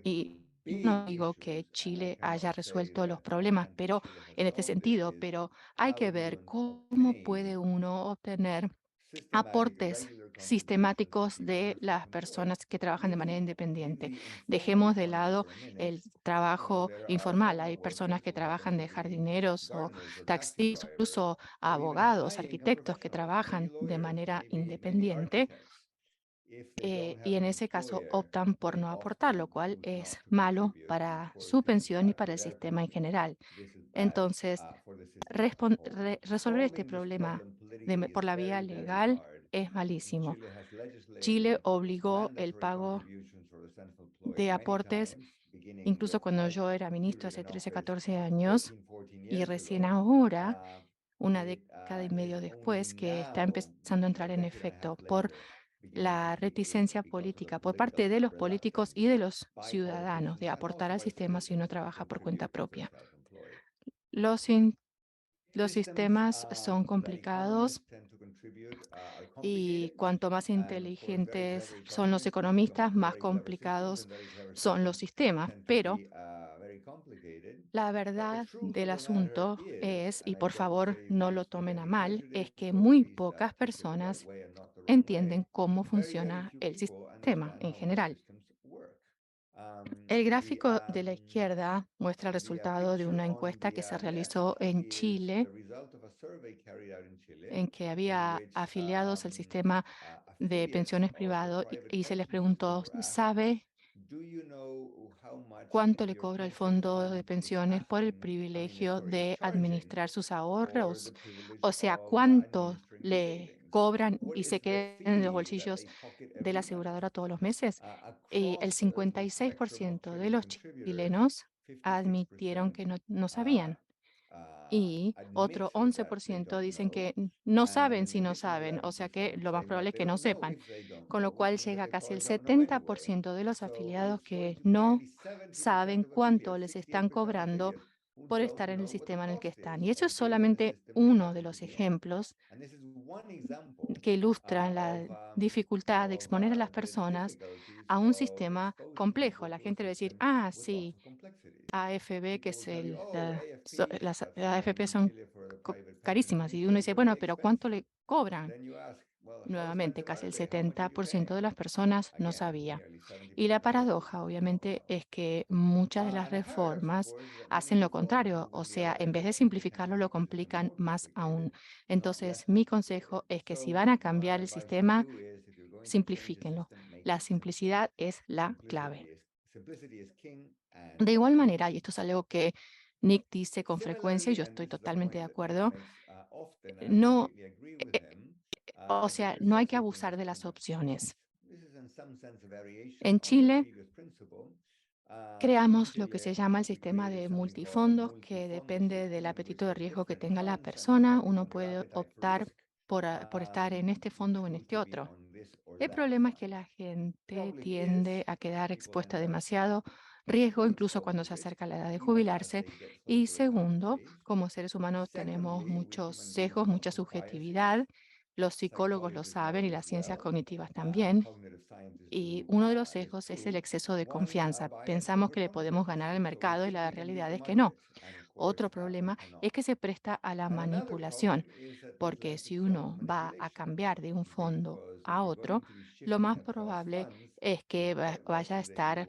Y no digo que Chile haya resuelto los problemas, pero en este sentido, pero hay que ver cómo puede uno obtener aportes sistemáticos de las personas que trabajan de manera independiente. Dejemos de lado el trabajo informal. Hay personas que trabajan de jardineros o taxistas, incluso abogados, arquitectos que trabajan de manera independiente y en ese caso optan por no aportar, lo cual es malo para su pensión y para el sistema en general. Entonces, resolver este problema por la vía legal es malísimo. Chile obligó el pago de aportes, incluso cuando yo era ministro hace 13, 14 años, y recién ahora, una década y medio después, que está empezando a entrar en efecto por la reticencia política por parte de los políticos y de los ciudadanos de aportar al sistema si uno trabaja por cuenta propia. Los, los sistemas son complicados y cuanto más inteligentes son los economistas, más complicados son los sistemas. Pero la verdad del asunto es, y por favor no lo tomen a mal, es que muy pocas personas entienden cómo funciona el sistema en general. El gráfico de la izquierda muestra el resultado de una encuesta que se realizó en Chile, en que había afiliados al sistema de pensiones privado y se les preguntó, ¿sabe cuánto le cobra el fondo de pensiones por el privilegio de administrar sus ahorros? O sea, ¿cuánto le cobran y se quedan en los bolsillos de la aseguradora todos los meses. Y el 56% de los chilenos admitieron que no sabían. Y otro 11% dicen que no saben si no saben, o sea que lo más probable es que no sepan, con lo cual llega casi el 70% de los afiliados que no saben cuánto les están cobrando por estar en el sistema en el que están. Y eso es solamente uno de los ejemplos que ilustran la dificultad de exponer a las personas a un sistema complejo. La gente va a decir, ah, sí, AFB, que es las AFP son carísimas. Y uno dice, bueno, pero ¿cuánto le cobran? Nuevamente, casi el 70% de las personas no sabía. Y la paradoja, obviamente, es que muchas de las reformas hacen lo contrario, o sea, en vez de simplificarlo, lo complican más aún. Entonces, mi consejo es que si van a cambiar el sistema, simplifíquenlo. La simplicidad es la clave. De igual manera, y esto es algo que Nick dice con frecuencia, y yo estoy totalmente de acuerdo, no, o sea, no hay que abusar de las opciones. En Chile, creamos lo que se llama el sistema de multifondos, que depende del apetito de riesgo que tenga la persona. Uno puede optar por estar en este fondo o en este otro. El problema es que la gente tiende a quedar expuesta a demasiado riesgo, incluso cuando se acerca la edad de jubilarse. Y segundo, como seres humanos tenemos muchos sesgos, mucha subjetividad. Los psicólogos lo saben y las ciencias cognitivas también. Y uno de los sesgos es el exceso de confianza. Pensamos que le podemos ganar al mercado y la realidad es que no. Otro problema es que se presta a la manipulación, porque si uno va a cambiar de un fondo a otro, lo más probable es que vaya a estar,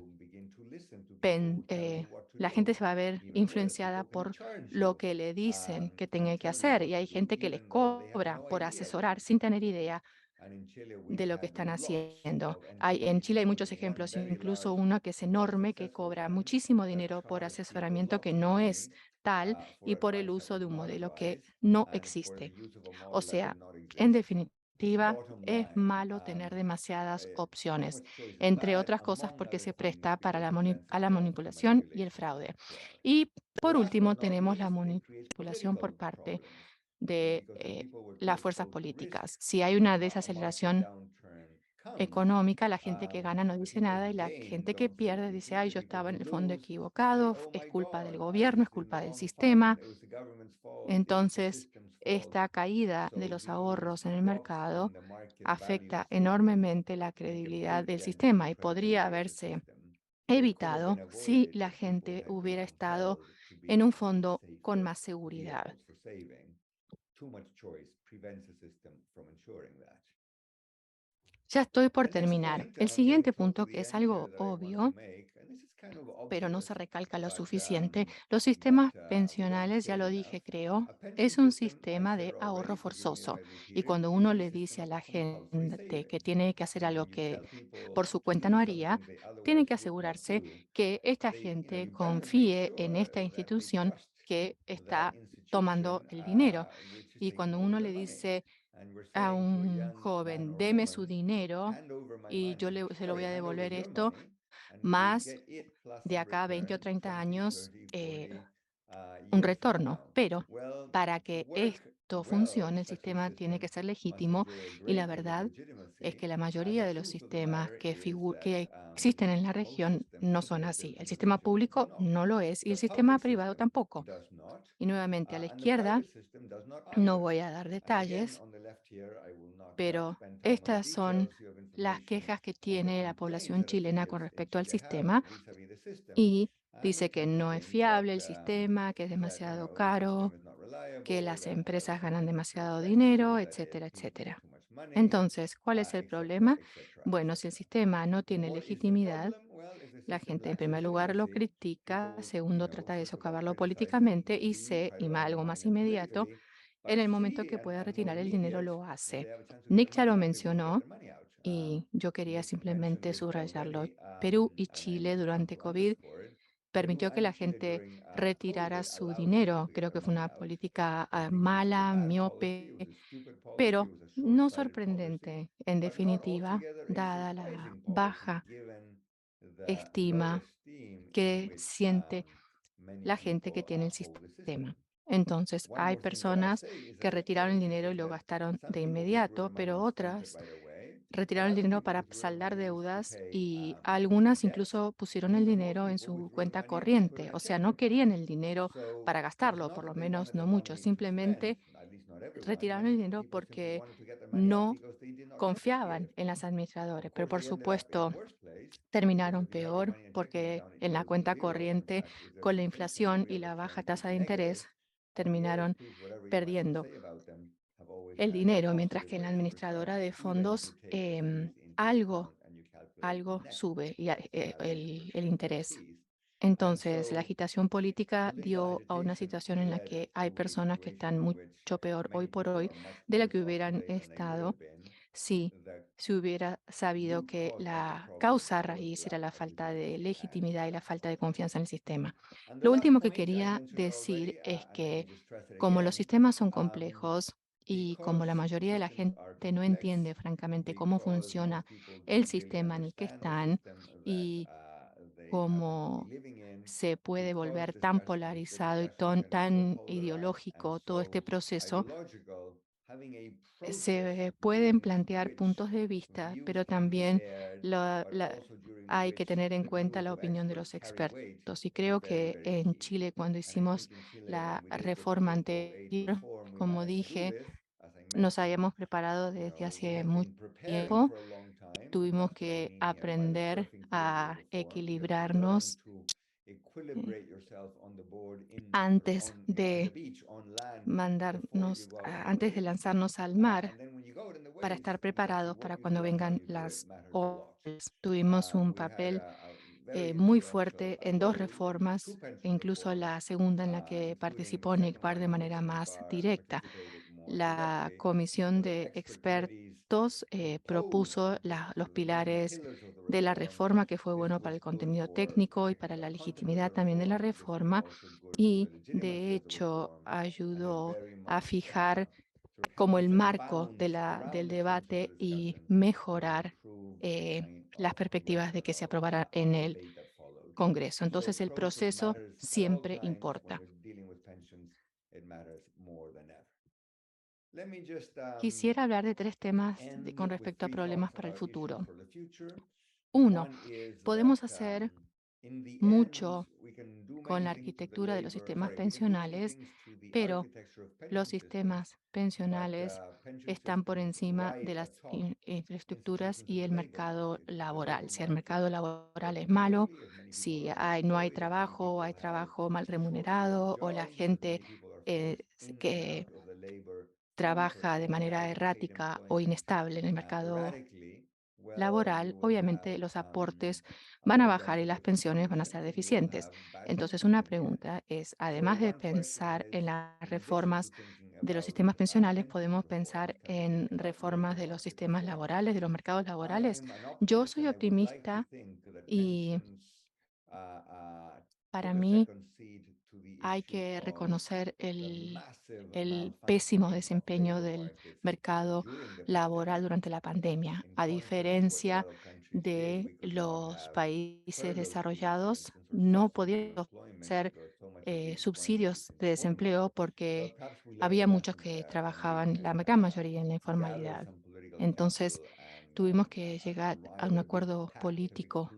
la gente se va a ver influenciada por lo que le dicen que tenga que hacer. Y hay gente que les cobra por asesorar sin tener idea de lo que están haciendo. En Chile hay muchos ejemplos, incluso uno que es enorme, que cobra muchísimo dinero por asesoramiento que no es tal y por el uso de un modelo que no existe. O sea, en definitiva, es malo tener demasiadas opciones, entre otras cosas porque se presta para a la manipulación y el fraude. Y por último, tenemos la manipulación por parte de las fuerzas políticas. Si hay una desaceleración económica, la gente que gana no dice nada y la gente que pierde dice, ay, yo estaba en el fondo equivocado, es culpa del gobierno, es culpa del sistema. Entonces, esta caída de los ahorros en el mercado afecta enormemente la credibilidad del sistema y podría haberse evitado si la gente hubiera estado en un fondo con más seguridad. Ya estoy por terminar. El siguiente punto, que es algo obvio, pero no se recalca lo suficiente, los sistemas pensionales, ya lo dije, creo, es un sistema de ahorro forzoso. Y cuando uno le dice a la gente que tiene que hacer algo que por su cuenta no haría, tiene que asegurarse que esta gente confíe en esta institución que está tomando el dinero. Y cuando uno le dice a un joven, deme su dinero y se lo voy a devolver esto, más de acá a 20 o 30 años un retorno. Pero para que esto funcione, el sistema tiene que ser legítimo y la verdad es que la mayoría de los sistemas que existen en la región no son así. El sistema público no lo es y el sistema privado tampoco. Y nuevamente a la izquierda, no voy a dar detalles, pero estas son las quejas que tiene la población chilena con respecto al sistema y dice que no es fiable el sistema, que es demasiado caro, que las empresas ganan demasiado dinero, etcétera, etcétera. Entonces, ¿cuál es el problema? Bueno, si el sistema no tiene legitimidad, la gente en primer lugar lo critica, segundo trata de socavarlo políticamente y algo más inmediato, en el momento que pueda retirar el dinero lo hace. Nick ya lo mencionó y yo quería simplemente subrayarlo. Perú y Chile durante COVID permitió que la gente retirara su dinero. Creo que fue una política mala, miope, pero no sorprendente, en definitiva, dada la baja estima que siente la gente que tiene el sistema. Entonces, hay personas que retiraron el dinero y lo gastaron de inmediato, pero otras retiraron el dinero para saldar deudas y algunas incluso pusieron el dinero en su cuenta corriente. O sea, no querían el dinero para gastarlo, por lo menos no mucho. Simplemente retiraron el dinero porque no confiaban en las administradoras. Pero por supuesto, terminaron peor porque en la cuenta corriente, con la inflación y la baja tasa de interés, terminaron perdiendo el dinero, mientras que en la administradora de fondos algo sube y, el interés. Entonces, la agitación política dio a una situación en la que hay personas que están mucho peor hoy por hoy de la que hubieran estado si se hubiera sabido que la causa raíz era la falta de legitimidad y la falta de confianza en el sistema. Lo último que quería decir es que como los sistemas son complejos y como la mayoría de la gente no entiende francamente cómo funciona el sistema en el que están y cómo se puede volver tan polarizado y tan ideológico todo este proceso, se pueden plantear puntos de vista, pero también hay que tener en cuenta la opinión de los expertos. Y creo que en Chile, cuando hicimos la reforma anterior, como dije, nos habíamos preparado desde hace mucho tiempo. Tuvimos que aprender a equilibrarnos antes de antes de lanzarnos al mar para estar preparados para cuando vengan las olas. Tuvimos un papel muy fuerte en dos reformas, e incluso la segunda en la que participó NICPAR de manera más directa. La comisión de expertos propuso los pilares de la reforma, que fue bueno para el contenido técnico y para la legitimidad también de la reforma, y de hecho ayudó a fijar como el marco del debate y mejorar las perspectivas de que se aprobara en el Congreso. Entonces, el proceso siempre importa. Quisiera hablar de tres temas con respecto a problemas para el futuro. Uno, podemos hacer mucho con la arquitectura de los sistemas pensionales, pero los sistemas pensionales están por encima de las infraestructuras y el mercado laboral. Si el mercado laboral es malo, si no hay trabajo o hay trabajo mal remunerado o la gente que trabaja de manera errática o inestable en el mercado laboral, obviamente los aportes van a bajar y las pensiones van a ser deficientes. Entonces, una pregunta es, además de pensar en las reformas de los sistemas pensionales, ¿podemos pensar en reformas de los sistemas laborales, de los mercados laborales? Yo soy optimista y para mí hay que reconocer el pésimo desempeño del mercado laboral durante la pandemia. A diferencia de los países desarrollados, no podían hacer subsidios de desempleo porque había muchos que trabajaban, la gran mayoría, en la informalidad. Entonces, tuvimos que llegar a un acuerdo político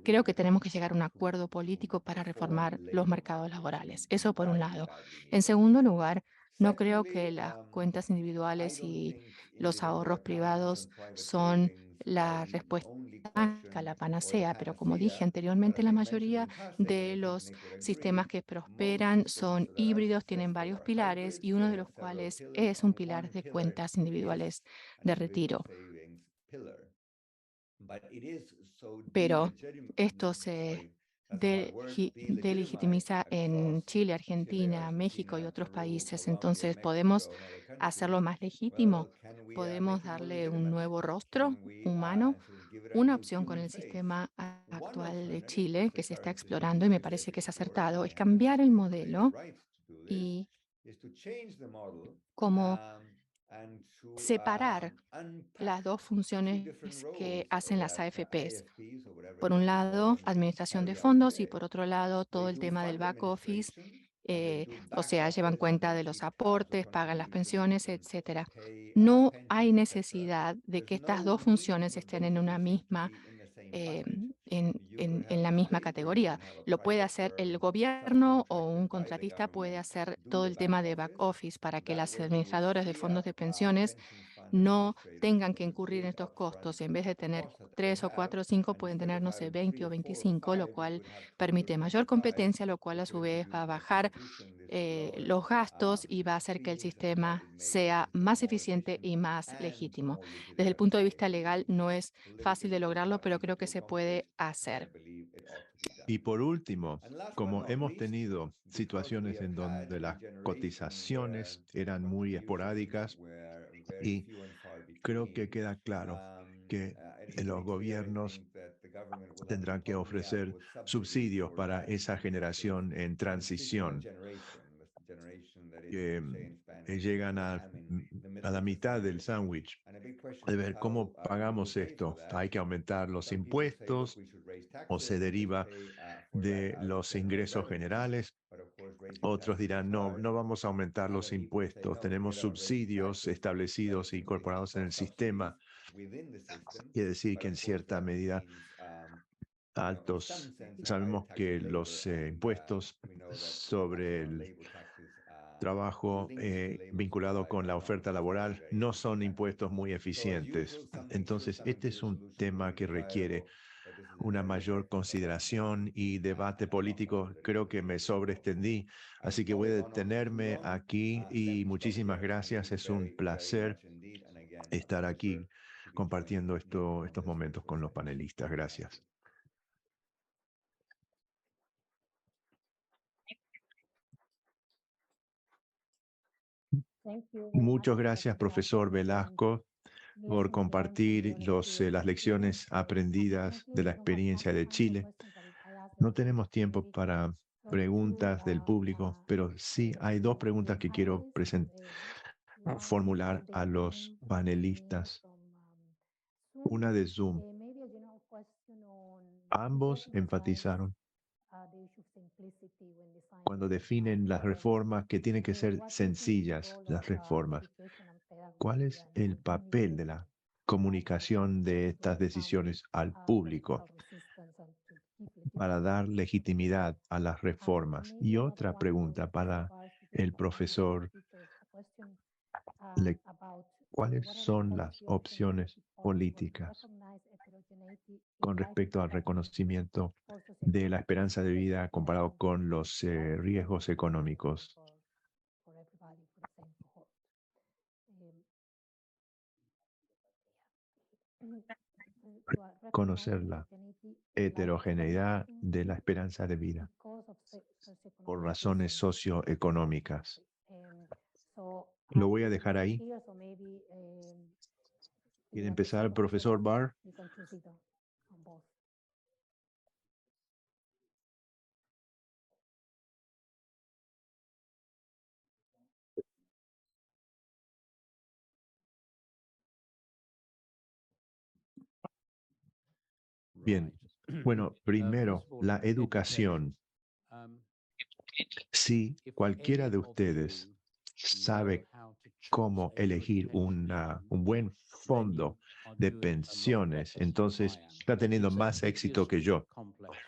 creo que tenemos que llegar a un acuerdo político para reformar los mercados laborales. Eso por un lado. En segundo lugar, no creo que las cuentas individuales y los ahorros privados son la respuesta mágica, la panacea, pero como dije anteriormente, la mayoría de los sistemas que prosperan son híbridos, tienen varios pilares y uno de los cuales es un pilar de cuentas individuales de retiro. Pero esto se delegitimiza en Chile, Argentina, México y otros países. Entonces, ¿podemos hacerlo más legítimo? ¿Podemos darle un nuevo rostro humano? Una opción con el sistema actual de Chile, que se está explorando y me parece que es acertado, es cambiar el modelo y como separar las dos funciones que hacen las AFPs. Por un lado, administración de fondos y por otro lado, todo el tema del back office, o sea, llevan cuenta de los aportes, pagan las pensiones, etcétera. No hay necesidad de que estas dos funciones estén en una misma en la misma categoría. Lo puede hacer el gobierno o un contratista puede hacer todo el tema de back office para que las administradoras de fondos de pensiones no tengan que incurrir en estos costos. En vez de tener 3 o 4 o 5, pueden tener, no sé, 20 o 25, lo cual permite mayor competencia, lo cual a su vez va a bajar los gastos y va a hacer que el sistema sea más eficiente y más legítimo. Desde el punto de vista legal no es fácil de lograrlo, pero creo que se puede hacer. Y por último, como hemos tenido situaciones en donde las cotizaciones eran muy esporádicas y creo que queda claro que los gobiernos tendrán que ofrecer subsidios para esa generación en transición que llegan a la mitad del sándwich. De ver cómo pagamos esto. Hay que aumentar los impuestos o se deriva de los ingresos generales. Otros dirán, no, no vamos a aumentar los impuestos. Tenemos subsidios establecidos e incorporados en el sistema. Quiere decir que en cierta medida altos, sabemos que los impuestos sobre el trabajo vinculado con la oferta laboral no son impuestos muy eficientes. Entonces, este es un tema que requiere una mayor consideración y debate político. Creo que me sobreextendí, así que voy a detenerme aquí y muchísimas gracias. Es un placer estar aquí compartiendo estos momentos con los panelistas. Gracias. Muchas gracias, profesor Velasco, por compartir las lecciones aprendidas de la experiencia de Chile. No tenemos tiempo para preguntas del público, pero sí hay dos preguntas que quiero formular a los panelistas. Una de Zoom. Ambos enfatizaron cuando definen las reformas que tienen que ser sencillas, las reformas. ¿Cuál es el papel de la comunicación de estas decisiones al público para dar legitimidad a las reformas? Y otra pregunta para el profesor, ¿cuáles son las opciones políticas con respecto al reconocimiento de la esperanza de vida comparado con los riesgos económicos? Conocer la heterogeneidad de la esperanza de vida por razones socioeconómicas. Lo voy a dejar ahí. ¿Quiere empezar el profesor Barr? Bien, bueno, primero, la educación. Si cualquiera de ustedes sabe cómo elegir un buen fondo de pensiones, entonces está teniendo más éxito que yo.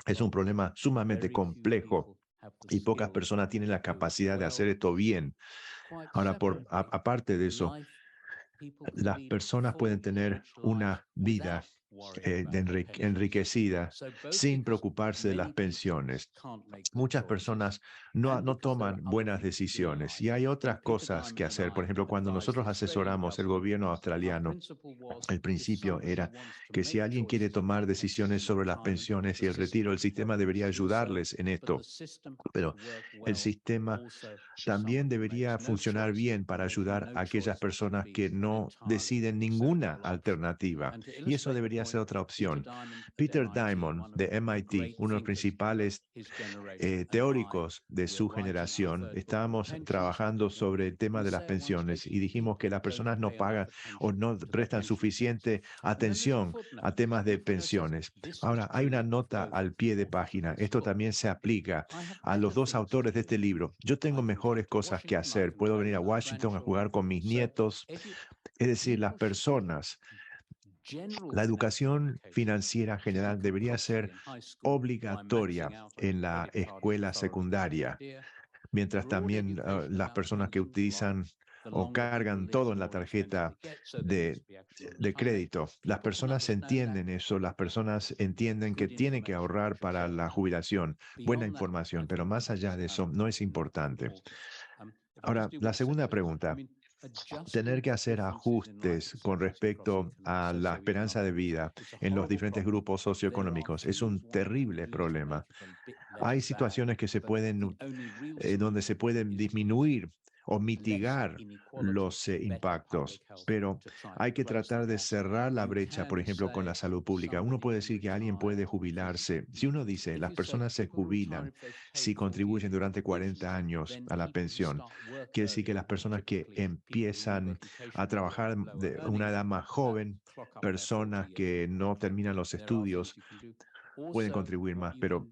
Es un problema sumamente complejo y pocas personas tienen la capacidad de hacer esto bien. Ahora, aparte de eso, las personas pueden tener una vida enriquecida sin preocuparse de las pensiones. Muchas personas no toman buenas decisiones y hay otras cosas que hacer. Por ejemplo, cuando nosotros asesoramos el gobierno australiano, el principio era que si alguien quiere tomar decisiones sobre las pensiones y el retiro, el sistema debería ayudarles en esto. Pero el sistema también debería funcionar bien para ayudar a aquellas personas que no deciden ninguna alternativa. Y eso debería debería ser otra opción. Peter Diamond, de MIT, uno de los principales teóricos de su generación, estábamos trabajando sobre el tema de las pensiones y dijimos que las personas no pagan o no prestan suficiente atención a temas de pensiones. Ahora, hay una nota al pie de página. Esto también se aplica a los dos autores de este libro. Yo tengo mejores cosas que hacer. Puedo venir a Washington a jugar con mis nietos. Es decir, las personas, la educación financiera general debería ser obligatoria en la escuela secundaria, mientras también las personas que utilizan o cargan todo en la tarjeta de crédito. Las personas entienden eso, las personas entienden que tienen que ahorrar para la jubilación. Buena información, pero más allá de eso no es importante. Ahora, la segunda pregunta. Tener que hacer ajustes con respecto a la esperanza de vida en los diferentes grupos socioeconómicos es un terrible problema. Hay situaciones que se pueden, donde se pueden disminuir o mitigar los impactos, pero hay que tratar de cerrar la brecha, por ejemplo, con la salud pública. Uno puede decir que alguien puede jubilarse. Si uno dice, las personas se jubilan si contribuyen durante 40 años a la pensión, quiere decir que las personas que empiezan a trabajar de una edad más joven, personas que no terminan los estudios, pueden contribuir más, pero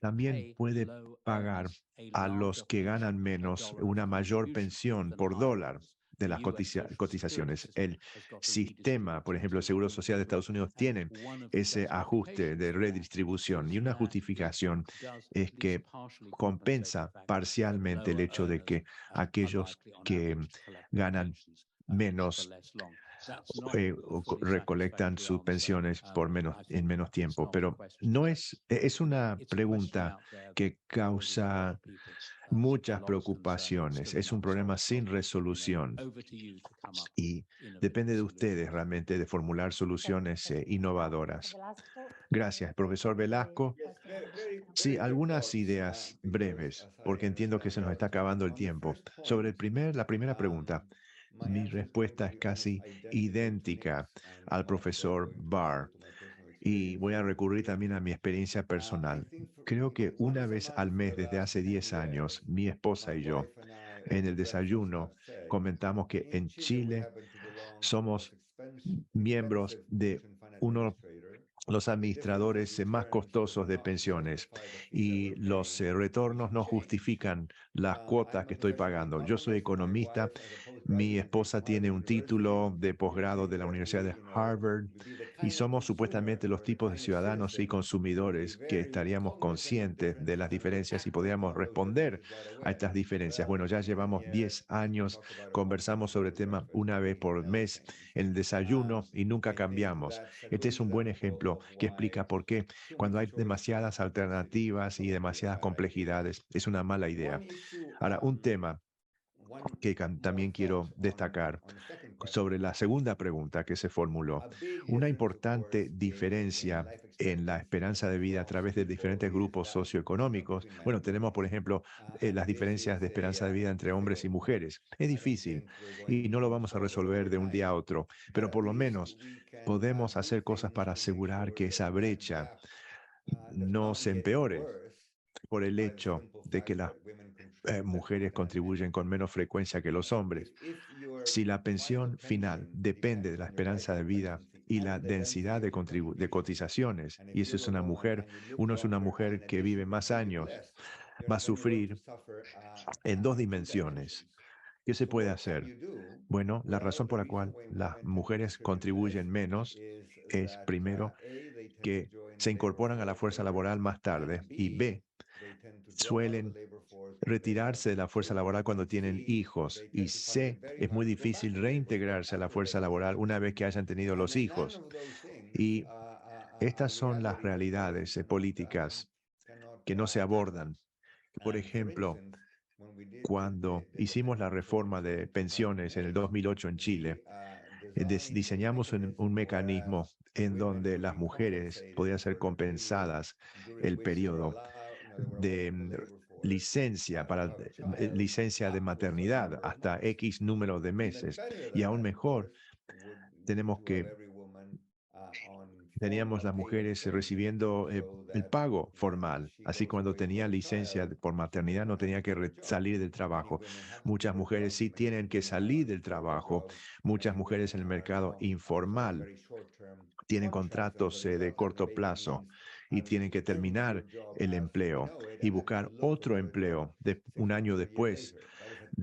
también puede pagar a los que ganan menos una mayor pensión por dólar de las cotizaciones. El sistema, por ejemplo, el Seguro Social de Estados Unidos tiene ese ajuste de redistribución y una justificación es que compensa parcialmente el hecho de que aquellos que ganan menos recolectan sus pensiones en menos tiempo, pero no es una pregunta que causa muchas preocupaciones. Es un problema sin resolución y depende de ustedes realmente de formular soluciones innovadoras. Gracias, profesor Velasco. Sí, algunas ideas breves, porque entiendo que se nos está acabando el tiempo. Sobre la primera pregunta, mi respuesta es casi idéntica al profesor Barr y voy a recurrir también a mi experiencia personal. Creo que una vez al mes desde hace 10 años, mi esposa y yo, en el desayuno, comentamos que en Chile somos miembros de uno los administradores más costosos de pensiones y los retornos no justifican las cuotas que estoy pagando. Yo soy economista, mi esposa tiene un título de posgrado de la Universidad de Harvard y somos supuestamente los tipos de ciudadanos y consumidores que estaríamos conscientes de las diferencias y podríamos responder a estas diferencias. Bueno, ya llevamos 10 años, conversamos sobre el tema una vez por mes en el desayuno y nunca cambiamos. Este es un buen ejemplo que explica por qué cuando hay demasiadas alternativas y demasiadas complejidades es una mala idea. Ahora, un tema que también quiero destacar sobre la segunda pregunta que se formuló. Una importante diferencia en la esperanza de vida a través de diferentes grupos socioeconómicos. Bueno, tenemos, por ejemplo, las diferencias de esperanza de vida entre hombres y mujeres. Es difícil y no lo vamos a resolver de un día a otro, pero por lo menos podemos hacer cosas para asegurar que esa brecha no se empeore por el hecho de que las mujeres contribuyen con menos frecuencia que los hombres. Si la pensión final depende de la esperanza de vida y la densidad de cotizaciones, y eso es uno es una mujer que vive más años, va a sufrir en dos dimensiones. ¿Qué se puede hacer? Bueno, la razón por la cual las mujeres contribuyen menos es, primero, que se incorporan a la fuerza laboral más tarde y B, suelen retirarse de la fuerza laboral cuando tienen hijos y C, es muy difícil reintegrarse a la fuerza laboral una vez que hayan tenido los hijos. Y estas son las realidades políticas que no se abordan. Por ejemplo, cuando hicimos la reforma de pensiones en el 2008 en Chile, diseñamos un mecanismo en donde las mujeres podían ser compensadas el periodo de licencia licencia de maternidad hasta X número de meses. Y aún mejor, tenemos que teníamos las mujeres recibiendo el pago formal. Así cuando tenía licencia por maternidad no tenía que salir del trabajo. Muchas mujeres sí tienen que salir del trabajo. Muchas mujeres en el mercado informal tienen contratos de corto plazo y tienen que terminar el empleo y buscar otro empleo un año después.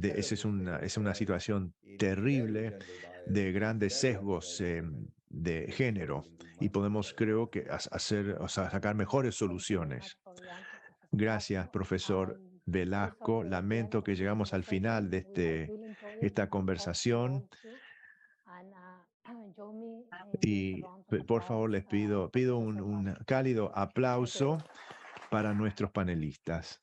Esa es una situación terrible de grandes sesgos de género y podemos, creo que, sacar mejores soluciones. Gracias, profesor Velasco. Lamento que llegamos al final de esta conversación. Y por favor les pido un cálido aplauso para nuestros panelistas.